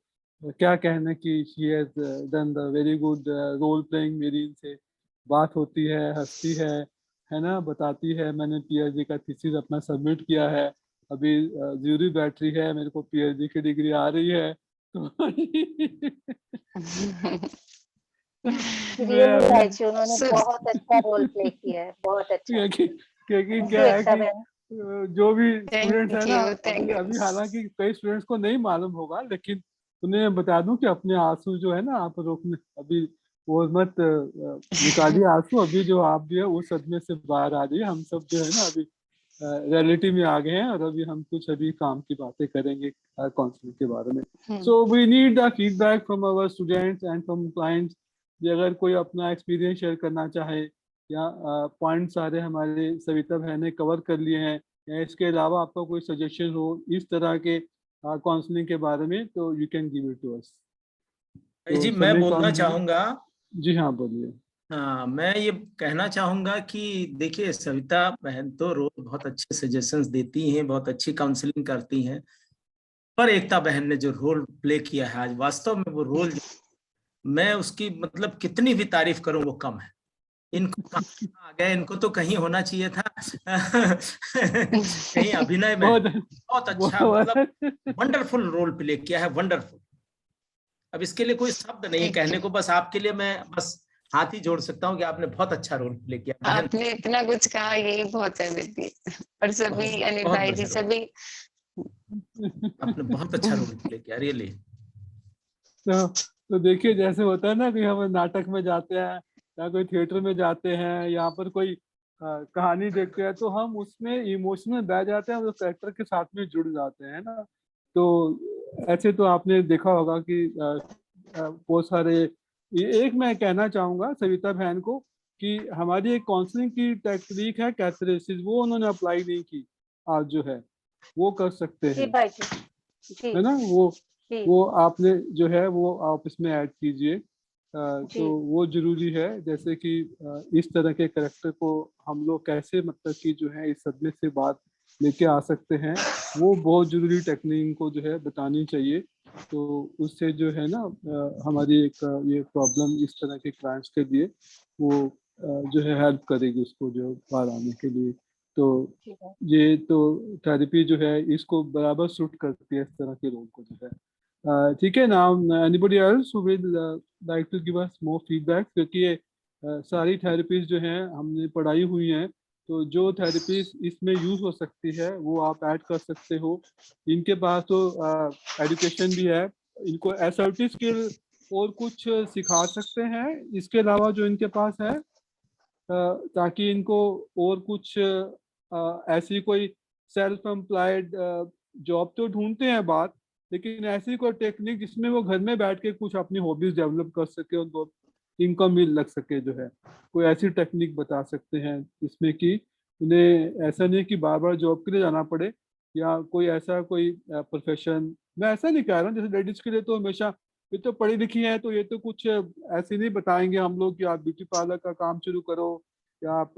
D: क्या कहना कि she has done the very good role playing. मेरी इनसे बात होती है, हंसती है ना, बताती है मैंने पीएचडी का थीसिस अपना सबमिट किया है, अभी ज्यूरी बैटरी है, मेरे को पीएचडी की डिग्री आ रही है। तो मैं
E: रियली
D: अभी
E: भाई जी उन्होंने बहुत अच्छा रोल प्ले किया है, बहुत अच्छा।
D: क्योंकि
E: थैंक
D: क्या
E: यू
D: है
E: एकता
D: कि
E: बहन।
D: जो भी स्टूडेंट्स है
F: थैंक
D: ना,
F: यू।
D: अभी
F: थैंक
D: अभी हालांकि कई स्टूडेंट्स को नहीं मालूम होगा, लेकिन उन्हें मैं बता दूं कि अपने आंसू जो है ना आप रोकने अभी वो मत निकालिए आंसू। अभी जो आप भी है उस सदमे से बाहर आ जाइए। हम सब जो है ना अभी रियलिटी में आ गए हैं और अभी हम कुछ अभी काम की बातें करेंगे काउंसलिंग के बारे में। So we need the feedback from our students and from clients. अगर कोई अपना एक्सपीरियंस शेयर करना चाहे या पॉइंट सारे हमारे सविता बहन ने कवर कर लिए हैं, या इसके अलावा आपका कोई सजेशन हो इस तरह के काउंसलिंग के बारे में, तो you can give it to us.
G: जी मैं बोलना चाहूंगा।
D: जी हाँ बोलिए।
G: हाँ, मैं ये कहना चाहूंगा कि देखिए सविता बहन तो रोज बहुत अच्छे सजेशंस देती हैं, बहुत अच्छी काउंसलिंग करती हैं, पर एकता बहन ने जो रोल प्ले किया है आज, वास्तव में वो रोल मैं उसकी मतलब कितनी भी तारीफ करूं वो कम है। इनको कहाँ आ गया, इनको तो कहीं होना चाहिए था कहीं अभिनय में। बहुत अच्छा, मतलब वंडरफुल रोल प्ले किया है, वंडरफुल। अब इसके लिए कोई शब्द नहीं है कहने को, बस आपके लिए मैं बस हाथ ही जोड़ सकता हूँ कि आपने बहुत अच्छा रोल प्ले किया।
F: आपने इतना कुछ कहा, यही बहुत है दीदी और सभी अनिल भाई जी सभी।
G: आपने बहुत अच्छा रोल प्ले किया रियली।
D: तो देखिए जैसे होता है ना कि हम नाटक में जाते हैं या कोई थिएटर में जाते हैं, यहाँ पर कोई कहानी देखते हैं, तो हम उसमें इमोशनल बह जाते हैं, उस कैरेक्टर के साथ में जुड़ जाते हैं ना। तो ऐसे तो आपने देखा होगा कि बहुत सारे। एक मैं कहना चाहूंगा सविता बहन को कि हमारी एक काउंसलिंग की टेक्निक है कैथरेसिस, वो उन्होंने अप्लाई नहीं की, आज जो है वो कर सकते हैं, है ना। वो आपने जो है वो आप इसमें ऐड कीजिए। तो वो जरूरी है, जैसे कि इस तरह के कैरेक्टर को हम लोग कैसे मतलब कि जो है इस सदमे से बात लेके आ सकते हैं, वो बहुत जरूरी टेक्निक को जो है बतानी चाहिए। तो उससे जो है ना हमारी एक ये प्रॉब्लम इस तरह के क्लाइंट्स के लिए वो जो है हेल्प करेगी उसको जो बाहर आने के लिए। तो ये तो थेरेपी जो है इसको बराबर सूट करती है इस तरह के रोल को जो है। ठीक है ना। Anybody else who will like to give us more feedback, क्योंकि ये सारी थेरेपीज जो हैं हमने पढ़ाई हुई हैं, तो जो थेरेपीज इसमें यूज हो सकती है वो आप ऐड कर सकते हो। इनके पास तो एजुकेशन भी है, इनको एसर्टिव स्किल और कुछ सिखा सकते हैं इसके अलावा जो इनके पास है, ताकि इनको और कुछ ऐसी कोई सेल्फ एम्प्लॉयड जॉब तो ढूंढते हैं बात, लेकिन ऐसी कोई टेक्निक जिसमें वो घर में बैठ के कुछ अपनी हॉबीज डेवलप कर सके, उनको इनकम मिल लग सके, जो है कोई ऐसी टेक्निक बता सकते हैं जिसमें कि उन्हें ऐसा नहीं कि बार बार जॉब के लिए जाना पड़े, या कोई ऐसा कोई प्रोफेशन। मैं ऐसा नहीं कह रहा हूँ, जैसे लेडीज के लिए तो हमेशा ये तो पढ़ी लिखी है तो ये तो कुछ ऐसे नहीं बताएंगे हम लोग कि आप ब्यूटी पार्लर का काम शुरू करो या आप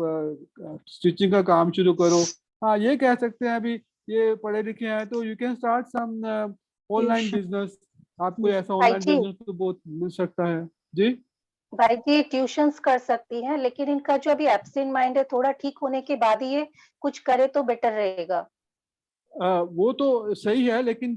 D: स्टिचिंग का काम शुरू करो। हाँ ये कह सकते हैं अभी ये पढ़े लिखे हैं तो you can start some online business. आपको ऐसा ऑनलाइन बिजनेस तो बहुत मिल सकता है। जी
E: भाई जी ट्यूशंस कर सकती हैं, लेकिन इनका जो अभी एब्सेंट माइंड है थोड़ा ठीक होने के बाद ही ये कुछ करे तो बेटर रहेगा।
D: वो तो सही है, लेकिन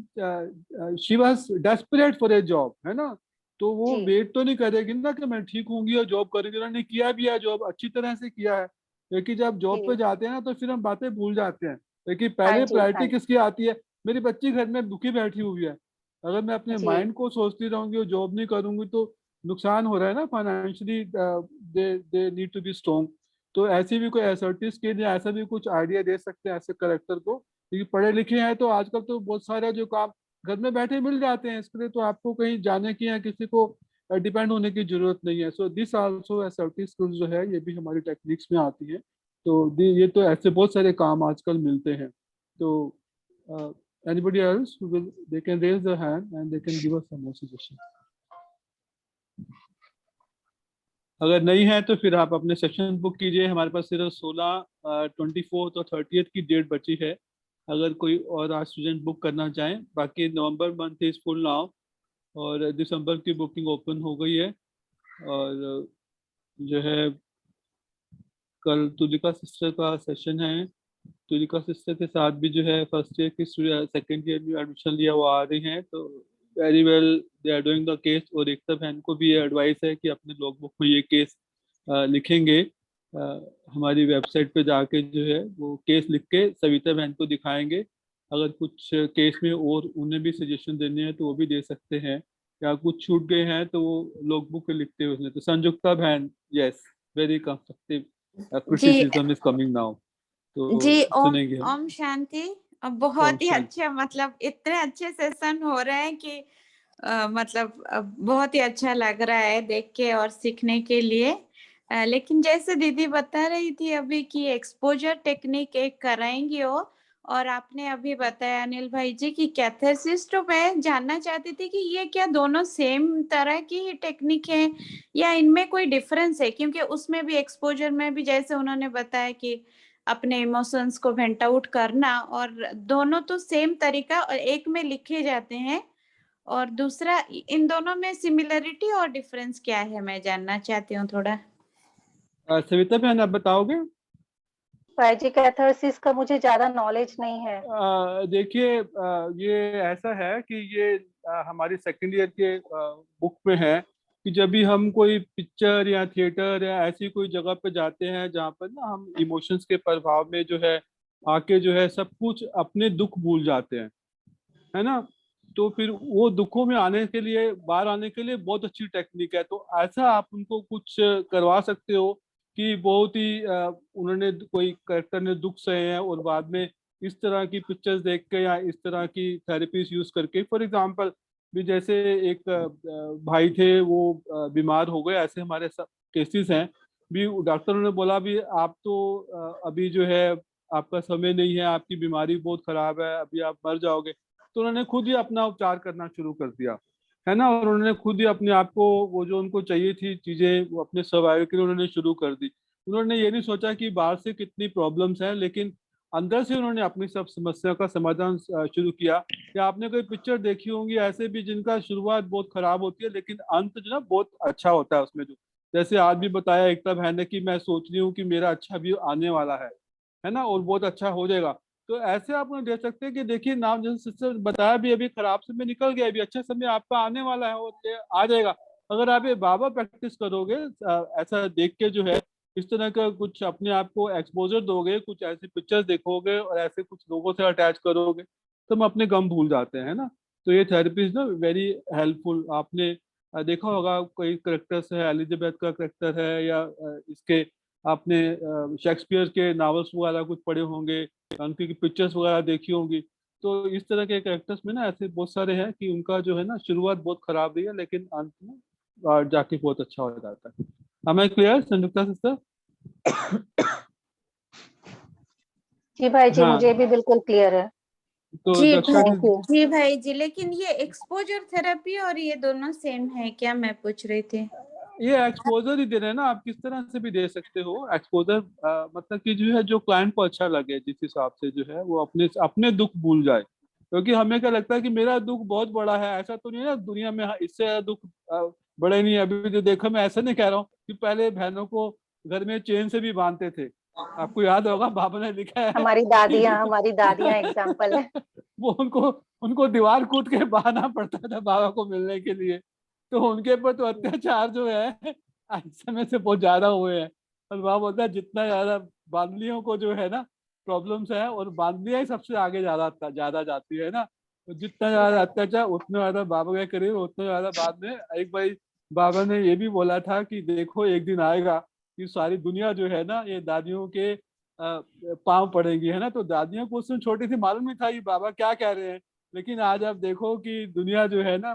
D: she was desperate for a job, है ना। तो वो वेट तो नहीं करेगी ना कि मैं ठीक होंगी और जॉब करेंगी। उन्होंने किया भी है जॉब, अच्छी तरह से किया है, लेकिन जब जॉब पे जाते हैं ना तो फिर हम बातें भूल जाते हैं। लेकिन पहले प्रायोरिटी किसकी आती है, मेरी बच्ची घर में दुखी बैठी हुई है, अगर मैं अपने माइंड को सोचती रहूंगी और जॉब नहीं करूंगी तो नुकसान हो रहा है ना financially. They need to be strong. तो ऐसी भी कोई असर्टिव स्किल या ऐसा भी कुछ आइडिया दे सकते हैं ऐसे करेक्टर को, क्योंकि पढ़े लिखे हैं तो आजकल तो बहुत सारे जो काम घर में बैठे मिल जाते हैं, इसके लिए तो आपको कहीं जाने की या किसी को डिपेंड होने की जरूरत नहीं है। So this also assertive skills जो है ये भी हमारी टेक्निक्स में आती है। तो ये तो ऐसे बहुत सारे काम आजकल मिलते हैं। तो anybody else who will they can raise their hand and they can give us some more suggestion. अगर नहीं है तो फिर आप अपने सेशन बुक कीजिए। हमारे पास सिर्फ 16, 24 और 30 की डेट बची है, अगर कोई और आज स्टूडेंट बुक करना चाहें। बाकी नवंबर मंथ इज फुल नाउ और दिसंबर की बुकिंग ओपन हो गई है। और जो है कल तुलिका सिस्टर का सेशन है, तुलिका सिस्टर के साथ भी जो है फर्स्ट ईयर की सेकेंड ईयर में एडमिशन लिया वो आ रही हैं, तो very well they are doing the case. और एकता बहन को भी ये एडवाइस है कि अपने लॉग बुक में ये केस लिखेंगे, हमारी वेबसाइट पे जाके जो है वो केस लिख के सविता बहन को दिखाएंगे। अगर कुछ केस में और उन्हें भी सजेशन देने हैं तो वो भी दे सकते हैं, या कुछ छूट गए हैं तो वो लॉग बुक लिखते हुए। तो संयुक्ता बहन, yes, very constructive criticism is coming now. तो
B: जी ओम
D: सुनेंगे हम।
B: ओम शांति।
D: ओम
B: बहुत ही
D: शांति।
B: अच्छा, मतलब इतने अच्छे सेशन हो रहे हैं कि मतलब बहुत ही अच्छा लग रहा है देख के और सीखने के लिए। लेकिन जैसे दीदी बता रही थी अभी कि एक्सपोजर टेक्निक एक कराएंगी वो, और आपने अभी बताया अनिल भाई जी की कैथेसिस, तो मैं जानना चाहती थी कि ये क्या दोनों सेम तरह की ही टेक्निक है या इनमें कोई डिफरेंस है, क्योंकि उसमें भी एक्सपोजर में भी जैसे उन्होंने बताया कि अपने इमोशंस को वेंट आउट करना, और दोनों तो सेम तरीका और एक में लिखे जाते हैं, और दूसरा इन दोनों में सिमिलरिटी और डिफरेंस क्या है मैं जानना चाहती हूँ थोड़ा।
D: सविता बहन आप बताओगे?
E: भाई जी कैथारसिस का मुझे ज्यादा नॉलेज नहीं है।
D: देखिए ये ऐसा है कि ये हमारी सेकेंड ईयर के बुक में है कि जब भी हम कोई पिक्चर या थिएटर या ऐसी कोई जगह पे जाते हैं जहाँ पर ना हम इमोशंस के प्रभाव में जो है आके जो है सब कुछ अपने दुख भूल जाते हैं, है ना। तो फिर वो दुखों में आने के लिए, बाहर आने के लिए बहुत अच्छी टेक्निक है। तो ऐसा आप उनको कुछ करवा सकते हो कि बहुत ही उन्होंने कोई करेक्टर ने दुख सहे हैं और बाद में इस तरह की पिक्चर्स देख के या इस तरह की थेरेपीज यूज करके, फॉर एग्जांपल भी जैसे एक भाई थे वो बीमार हो गए, ऐसे हमारे केसेस हैं भी। डॉक्टरों ने बोला भी आप तो अभी जो है आपका समय नहीं है, आपकी बीमारी बहुत खराब है, अभी आप मर जाओगे। तो उन्होंने खुद ही अपना उपचार करना शुरू कर दिया, है ना। और उन्होंने खुद ही अपने आप को वो जो उनको चाहिए थी चीजें वो अपने सर्वाइवल के लिए उन्होंने शुरू कर दी। उन्होंने ये नहीं सोचा कि बाहर से कितनी प्रॉब्लम्स हैं, लेकिन अंदर से उन्होंने अपनी सब समस्या का समाधान शुरू किया। या आपने कोई पिक्चर देखी होंगी ऐसे भी जिनका शुरुआत बहुत खराब होती है लेकिन अंत जो ना बहुत अच्छा होता है उसमें। जो जैसे आज भी बताया एकता बहन ने कि मैं सोच रही हूँ कि मेरा अच्छा भी आने वाला है ना, और बहुत अच्छा हो जाएगा। तो ऐसे आप उन्हें दे सकते हैं कि देखिए नाम जैसे सिस्टर बताया भी, अभी खराब समय निकल गया, अभी अच्छा समय आपका आने वाला है और ये आ जाएगा। अगर आप ये बाबा प्रैक्टिस करोगे ऐसा देख के जो है इस तरह का कुछ अपने आप को एक्सपोजर दोगे, कुछ ऐसी पिक्चर्स देखोगे और ऐसे कुछ लोगों से अटैच करोगे तो हम अपने गम भूल जाते हैं, है ना। तो ये थेरेपी इज ना वेरी हेल्पफुल। आपने देखा होगा कोई करेक्टर्स है, एलिजाबेथ का करेक्टर है, या इसके आपने शेक्सपियर के नॉवेल्स वगैरह कुछ पढ़े होंगे, उनकी पिक्चर्स वगैरह देखी होंगी। तो इस तरह के कैरेक्टर्स में ना ऐसे बहुत सारे हैं कि उनका जो है ना शुरुआत बहुत खराब रही है लेकिन अंत में जाके बहुत अच्छा हो जाता है। हमें क्लियर संयुक्ता सिस्टर?
E: जी भाई जी
D: हाँ
E: मुझे भी बिल्कुल क्लियर है।
D: तो
B: जी
D: दक्षा
B: भाई,
E: थैंक यू।
B: जी भाई जी, लेकिन ये एक्सपोजर थेरेपी और ये दोनों सेम है क्या, मैं पूछ रही थी।
D: ये एक्सपोजर ही दे रहे हैं ना, आप किस तरह से भी दे सकते हो एक्सपोजर। मतलब कि जो है जो क्लाइंट को अच्छा लगे जिस हिसाब से जो है वो अपने अपने दुख भूल जाए। क्योंकि हमें क्या लगता है कि मेरा दुख बहुत बड़ा है, ऐसा तो नहीं है ना दुनिया में, इससे ज्यादा दुख बड़े नहीं है। अभी जो देखो मैं ऐसा नहीं कह रहा हूँ कि पहले बहनों को घर में चेन से भी बांधते थे, आपको याद होगा बाबा ने लिखा है कि
E: हमारी दादियां एग्जाम्पल है।
D: वो उनको उनको दीवार कूद के बहाना पड़ता था बाबा को मिलने के लिए। तो उनके ऊपर तो अत्याचार जो है आज समय से बहुत ज्यादा हुए हैं। और बाबा बोलता है जितना ज्यादा बांधलियों को जो है ना प्रॉब्लम्स है, और बांधलियां ही सबसे आगे ज्यादा ज्यादा जाती है ना। तो जितना
E: जी
D: ज्यादा
E: भाई।
D: अत्याचार उतना ज्यादा बाबा के करीब, उतना ज्यादा बाद में। एक भाई बाबा ने ये भी बोला था कि देखो एक दिन आएगा कि सारी दुनिया जो है ना ये दादियों के पाँव पड़ेगी, है ना। तो दादियों को उस समय छोटी थी, मालूम नहीं था ये बाबा क्या कह रहे हैं। लेकिन आज आप देखो कि दुनिया जो है ना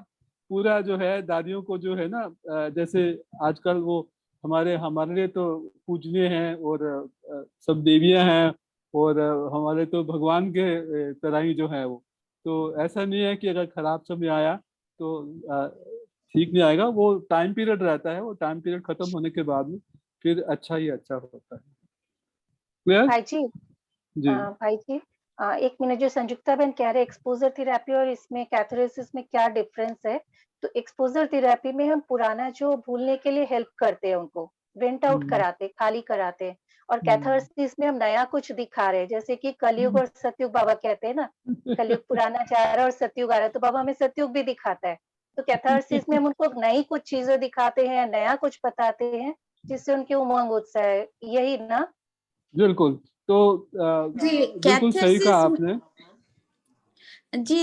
D: पूरा जो है दादियों को जो है ना जैसे आजकल वो हमारे हमारे लिए तो पूजनीय हैं और सब देवियां हैं, और हमारे तो भगवान के तरह ही जो है वो। तो ऐसा नहीं है कि अगर खराब समय आया तो ठीक नहीं आएगा, वो टाइम पीरियड रहता है, वो टाइम पीरियड खत्म होने के बाद में फिर अच्छा ही अच्छा होता है। क्लियर?
E: भाई जी
D: जी।
E: भाई जी एक मिनट, जो संयुक्ता बहन कह रहे एक्सपोजर थेरेपी और इसमें कैथारसिस में क्या डिफरेंस है। तो एक्सपोजर थेरेपी में हम पुराना जो भूलने के लिए हेल्प करते हैं, उनको वेंट आउट
D: हम्म,
E: कराते, खाली कराते हैं। और
D: हम्म,
E: कैथारसिस में हम नया कुछ दिखा रहे हैं, जैसे कि कलयुग और सतयुग बाबा कहते हैं ना, कलयुग पुराना जा रहा है और सतयुग आ रहा है, तो बाबा हमें सतयुग भी दिखाता है। तो कैथारसिस में हम उनको नई कुछ चीजें दिखाते हैं, नया कुछ बताते हैं, जिससे उनकी उमंग उत्साह है, यही ना।
D: बिल्कुल। तो
B: जी
D: बिल्कुल सही कहा
B: कैथेसिस,
D: आपने।
B: जी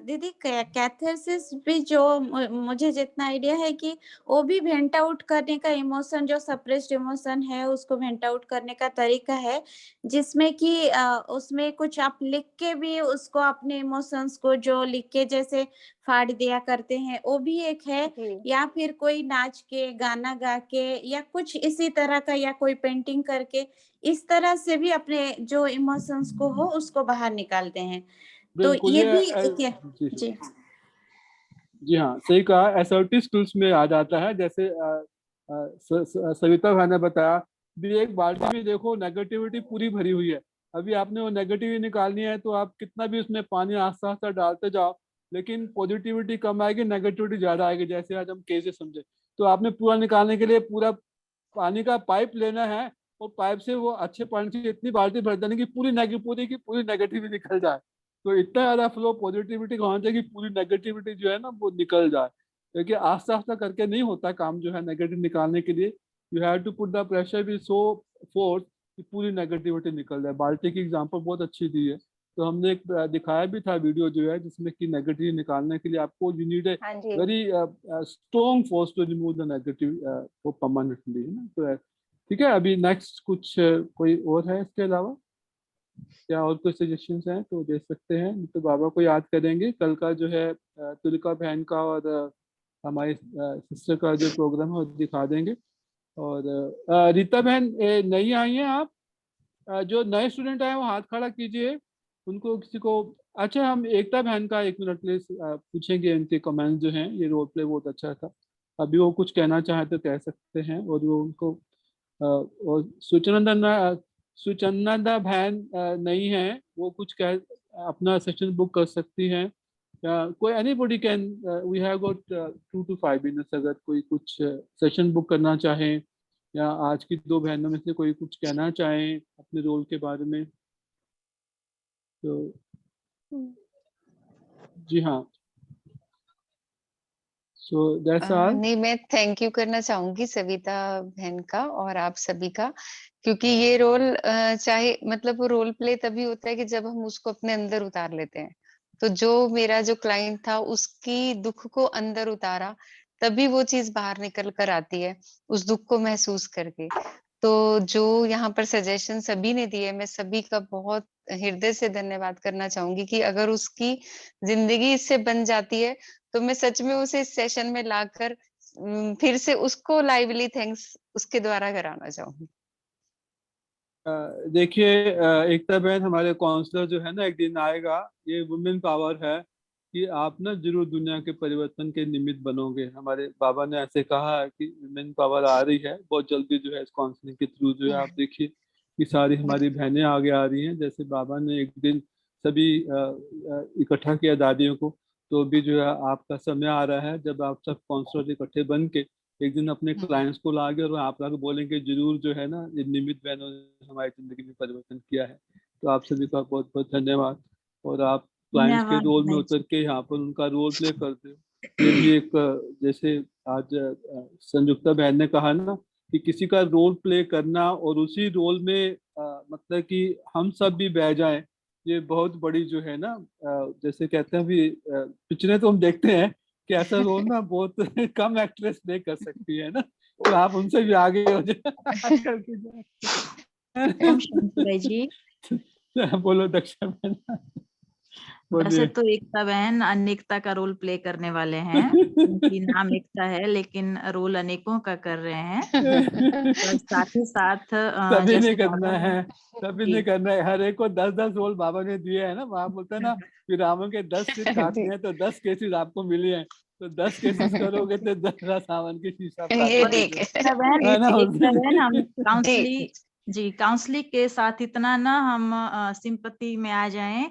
B: दीदी कैथारसिस भी जो मुझे जितना आइडिया है कि वो भी वेंट आउट करने का इमोशन, जो सप्रेस्ड इमोशन है उसको वेंट आउट करने का तरीका है, जिसमें कि उसमें कुछ आप लिख के भी उसको अपने इमोशंस को जो लिख के जैसे फाड़ दिया करते हैं, वो भी एक है,
E: जी
B: या फिर कोई नाच के गाना गा के या कुछ इसी तरह का, या कोई पेंटिंग करके इस तरह से भी अपने जो इमोशंस को हो उसको बाहर निकालते हैं। तो
D: बिल्कुल
B: ये
D: ये
B: भी एक है।
D: जी जी
B: जी
D: जी हाँ, सही कहा। एसर्टिव स्किल्स में आ जाता है, जैसे सविता भाई ने बताया भी, एक बाल्टी में देखो नेगेटिविटी पूरी भरी हुई है, अभी आपने वो नेगेटिविटी निकालनी है तो आप कितना भी उसमें पानी आस्ता आस्ता डालते जाओ, लेकिन पॉजिटिविटी कम आएगी, नेगेटिविटी ज्यादा आएगी। जैसे आज हम कैसे समझे, तो आपने पूरा निकालने के लिए पूरा पानी का पाइप लेना है, और पाइप से वो अच्छे पानी से इतनी बाल्टी भर देनी कि पूरी नेगेटिविटी निकल जाए। तो इतना ज्यादा फ्लो पॉजिटिविटी का होना चाहिए कि पूरी नेगेटिविटी जो है ना वो निकल जाए, क्योंकि आस्ता आस्ता करके नहीं होता काम जो है नेगेटिव निकालने के लिए। You have to put the pressure भी सो फोर्स कि पूरी नेगेटिविटी निकल जाए। बाल्टी की एग्जांपल बहुत अच्छी दी है। तो हमने एक दिखाया भी था वीडियो जो है, जिसमें कि नेगेटिव निकालने के लिए आपको यू नीड ए
E: हाँ जी
D: very strong force to remove the negative वो परमानेंटली, है ना। तो ठीक है, अभी नेक्स्ट कुछ कोई और है इसके अलावा, क्या और कोई सजेशंस हैं तो दे सकते हैं। तो बाबा को याद करेंगे, कल का जो है तुलिका बहन का और हमारी सिस्टर का जो प्रोग्राम है वो दिखा देंगे। और रीता बहन नई आई हैं आप, जो नए स्टूडेंट आए वो हाथ खड़ा कीजिए, उनको किसी को। अच्छा, हम एकता बहन का 1 मिनट प्लीज पूछेंगे, उनके कमेंट्स जो हैं, ये रोल प्ले बहुत अच्छा था, अभी वो कुछ कहना चाहे तो कह सकते हैं। और वो उनको और सुचंदा बहन नहीं है, वो कुछ कह अपना सेशन बुक कर सकती हैं, या कोई anybody can, we have got 2 to 5 minutes, अगर कोई कुछ सेशन बुक करना चाहे, या आज की 2 बहनों में से कोई कुछ कहना चाहें अपने रोल के बारे में, तो जी हाँ। So that's all.
F: नहीं, मैं थैंक यू करना चाहूंगी सविता बहन का और आप सभी का, क्योंकि ये रोल चाहे मतलब वो रोल प्ले तभी होता है कि जब हम उसको अपने अंदर उतार लेते हैं। तो जो मेरा जो क्लाइंट था उसकी दुख को अंदर उतारा, तभी वो चीज बाहर निकल कर आती है, उस दुख को महसूस करके। तो जो यहाँ पर सजेशन सभी ने दिए, मैं सभी का बहुत हृदय से धन्यवाद करना चाहूंगी कि अगर उसकी जिंदगी इससे बन जाती है, तो मैं सच में उसे इस सेशन में लाकर फिर से उसको लाइवली थैंक्स उसके द्वारा कराना चाहूंगी।
D: देखिए एकता बहन, हमारे काउंसलर जो है ना, एक दिन आएगा, ये वुमेन पावर है कि आप ना जरूर दुनिया के परिवर्तन के निमित्त बनोगे। हमारे बाबा ने ऐसे कहा है कि वुमेन पावर आ रही है बहुत जल्दी, जो है इस काउंसलिंग के थ्रू जो है आप देखिए कि सारी हमारी बहनें आगे आ रही हैं। जैसे बाबा ने एक दिन सभी इकट्ठा किया दादियों को, तो भी जो है आपका समय आ रहा है जब आप सब काउंसलर इकट्ठे बन के एक दिन अपने क्लाइंट्स को लागे और आप लोग बोलेंगे जरूर जो है ना, ये निमित्त बहनों ने हमारी जिंदगी में परिवर्तन किया है। तो आप सभी का बहुत बहुत धन्यवाद। और आप क्लाइंट्स के
C: धन्यवाद
D: रोल में
C: भाई जी।
D: उतर के यहाँ पर उनका रोल प्ले करते हो, ये भी एक जैसे आज संयुक्ता बहन ने कहा ना कि किसी का रोल प्ले करना और उसी रोल में मतलब कि हम सब भी बह जाएं, ये बहुत बड़ी जो है ना, जैसे कहते हैं भी पिक्चरें तो हम देखते हैं कि ऐसा रोल ना बहुत कम एक्ट्रेस प्ले कर सकती है ना, तो आप उनसे भी आगे हो जाए आजकल की
C: ओम शांति भाई जी।
D: बोलो दक्षा बहन,
C: वैसे
D: बोलिए।
C: तो एकता बहन अनेकता का रोल प्ले करने वाले हैं, उनकी नाम एकता है लेकिन रोल अनेकों का कर रहे हैं। और साथ ही साथ
D: सभी ने
C: जैसे
D: करना
C: बाबा
D: है,
C: ने
D: सभी
C: जी
D: ने करना है, हर एक को 10-10 रोल बाबा ने दिए है ना। वहां बोलते हैं ना कि रावण के 10 सिर काटने हैं तो 10 केसेस आपको मिले हैं, तो 10 केसेस करोगे तो 10 सावन के शीशा
F: ये
C: और
F: ठीक
D: काटोगे,
C: एकता बहन
D: है ना।
C: एकता बहन हम
F: जी।
C: काउंसलिंग के साथ इतना ना हम सिंपत्ति में आ जाएं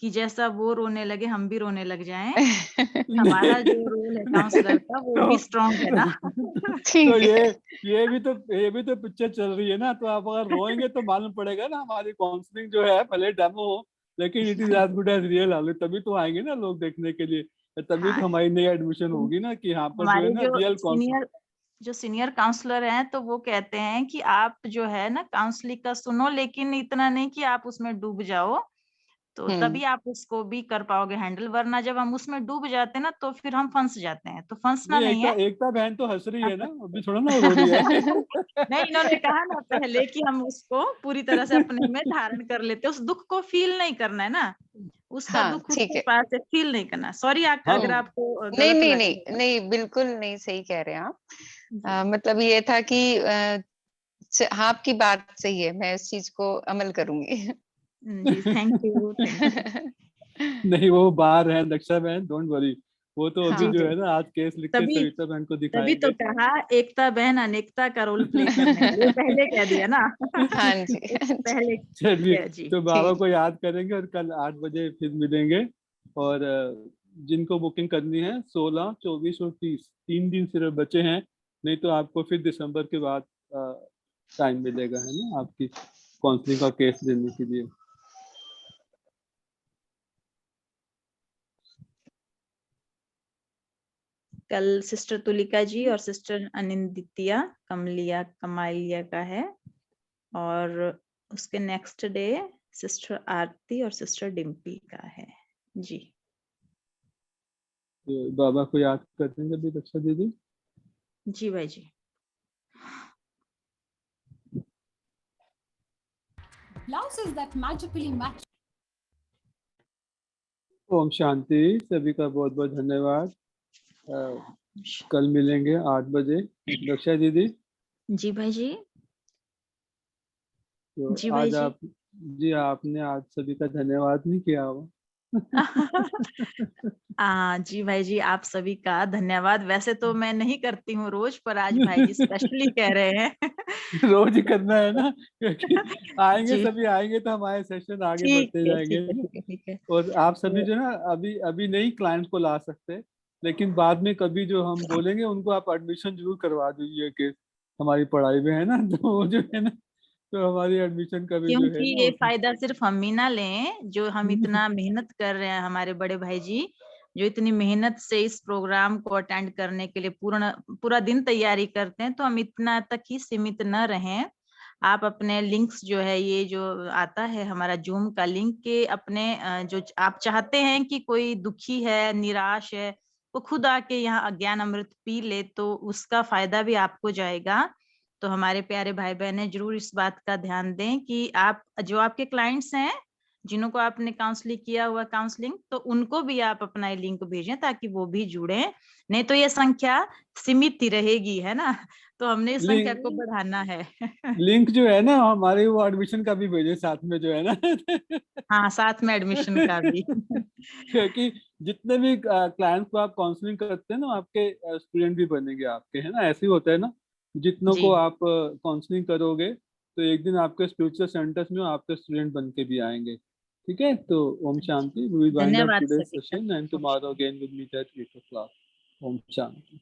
C: कि जैसा वो रोने लगे हम भी रोने लग जाएं। हमारा जो रोल है काउंसलर का वो भी स्ट्रांग है ना।
D: तो
F: ठीक है।
D: ये भी तो पिक्चर चल रही है ना, तो आप अगर रोएंगे तो मालूम पड़ेगा ना हमारी काउंसलिंग जो है, भले डेमो हो लेकिन it is as good as real हाल, तभी तो आएंगे ना लोग देखने के लिए, तभी तो
C: हाँ,
D: हमारी नई एडमिशन होगी ना कि यहाँ पर जो है
C: हमारे
D: ना रियल काउंसलिंग।
C: जो सीनियर काउंसलर हैं तो वो कहते हैं कि आप जो है ना काउंसलिंग का सुनो, लेकिन इतना नहीं कि आप उसमें डूब जाओ। तो तभी आप उसको भी कर पाओगे हैंडल, वरना जब हम उसमें डूब जाते हैं ना तो फिर हम फंस जाते हैं, तो फंसना
D: नहीं,
C: नहीं है।
D: एकता बहन तो हंस रही है ना, अभी थोड़ा ना रो रही है।
C: नहीं, इन्होंने कहा ना पहले कि हम उसको पूरी तरह से अपने में धारण कर लेते हैं, उस दुख को फील नहीं करना है ना, उसका
F: हाँ,
C: दुख
F: ठीक
C: उसके
F: है।
C: पास है, फील नहीं करना। सॉरी
D: हाँ।
C: अगर आपको
F: नहीं
C: गलत
F: नहीं
C: लगा
F: नहीं
C: हो।
F: नहीं, बिल्कुल नहीं, सही कह रहे हैं आप।
C: जी।
F: मतलब ये था कि हाँ, आपकी बात सही है, मैं इस चीज को अमल करूंगी।
C: जी, थैंक यू, थैंक यू।
D: नहीं, वो बाहर है दक्षा बहन, डोंट वरी। वो तो अभी
C: जी,
F: हाँ,
D: जो
C: जी।
D: है ना, आज केस लिख के
C: तभी
D: सविता बहन को
C: तभी तो
D: दिखाएंगे।
C: कहा एकता बहन अनेकता का रोल प्ले करने वाली, ये पहले कह दिया ना।
F: हाँ जी,
C: ये
F: हाँ जी,
C: पहले
D: चलिए,
C: किया जी।
D: तो बाबा
F: ठीक।
D: को याद करेंगे और कल 8 बजे फिर मिलेंगे। और जिनको बुकिंग करनी है 16, 24 और 30, 3 दिन सिर्फ बचे हैं। नहीं तो आपको फिर दिसंबर के बाद टाइम मिलेगा, है ना, आपकी काउंसलिंग का केस देने के लिए।
C: कल सिस्टर तुलिका जी और सिस्टर अनिंदितिया कमलिया कमालिया का है, और उसके नेक्स्ट डे सिस्टर आरती और सिस्टर डिम्पी का है जी।
D: तो बाबा को याद कर देंगे अभी दक्षा दीदी।
C: जी भाई जी।
H: Blouses that magically match.
D: Om Shanti. सभी का बहुत बहुत धन्यवाद। कल मिलेंगे 8 बजे दक्षा दीदी।
C: जी भाई जी।
D: तो
C: जी भाई
D: आज
C: जी।
D: आप जी, आपने आज सभी का धन्यवाद नहीं किया हुआ।
C: जी भाई जी, आप सभी का धन्यवाद। वैसे तो मैं नहीं करती हूँ रोज, पर आज भाई जी स्पेशली कह रहे हैं।
D: रोज ही करना है ना, क्योंकि आएंगे,
C: जी,
D: सभी आएंगे तो हमारे सेशन आगे
C: ठीक
D: बढ़ते
C: है,
D: जाएंगे,
C: ठीक है,
D: है ना।
C: ठीक है, ठीक है।
D: और आप सभी
C: तो
D: जो है ना, अभी अभी नहीं क्लाइंट को ला सकते, लेकिन बाद में कभी जो हम बोलेंगे उनको आप एडमिशन जरूर करवा दीजिए कि हमारी पढ़ाई में, है ना। तो वो जो है ना, तो हमारी एडमिशन का भी जो है
C: क्योंकि
D: ना
C: ये
D: उसमें।
C: फायदा सिर्फ हम ही ना लें, जो हम इतना मेहनत कर रहे हैं, हमारे बड़े भाई जी जो इतनी मेहनत से इस प्रोग्राम को अटेंड करने के लिए पूरा दिन तैयारी करते हैं, तो हम इतना तक ही सीमित न रहें। आप अपने लिंक्स जो है, ये जो आता है हमारा जूम का लिंक, के अपने जो आप चाहते हैं कि कोई दुखी है, निराश है, वो खुद आके यहाँ ज्ञान अमृत पी ले, तो उसका फायदा भी आपको जाएगा। तो हमारे प्यारे भाई बहन जरूर इस बात का ध्यान दें कि आप जो आपके क्लाइंट्स हैं, जिनको आपने काउंसलिंग किया हुआ काउंसलिंग, तो उनको भी आप अपना लिंक भेजें ताकि वो भी जुड़े। नहीं तो ये संख्या सीमित ही रहेगी, है ना। तो हमने इस संख्या को
D: लिंक
C: बढ़ाना है।
D: लिंक जो है ना हमारे, वो एडमिशन का भी भेजे साथ में, जो है ना।
C: हाँ, साथ में एडमिशन का भी।
D: क्योंकि जितने भी क्लाइंट्स को आप काउंसलिंग करते हैं ना, आपके स्टूडेंट भी बनेंगे आपके, है ना। ऐसे ही होता है ना, जितनों
C: जी।
D: को आप काउंसलिंग करोगे तो एक दिन आपके स्पिरिचुअल सेंटर्स में आपके स्टूडेंट बन के भी आएंगे। ठीक है, तो ओम शांति। वी विल वाइंड अप
C: धन्यवाद
D: टुडेस
C: सभी का।
D: Session end tomorrow again will meet at 8 o'clock। ओम शांति।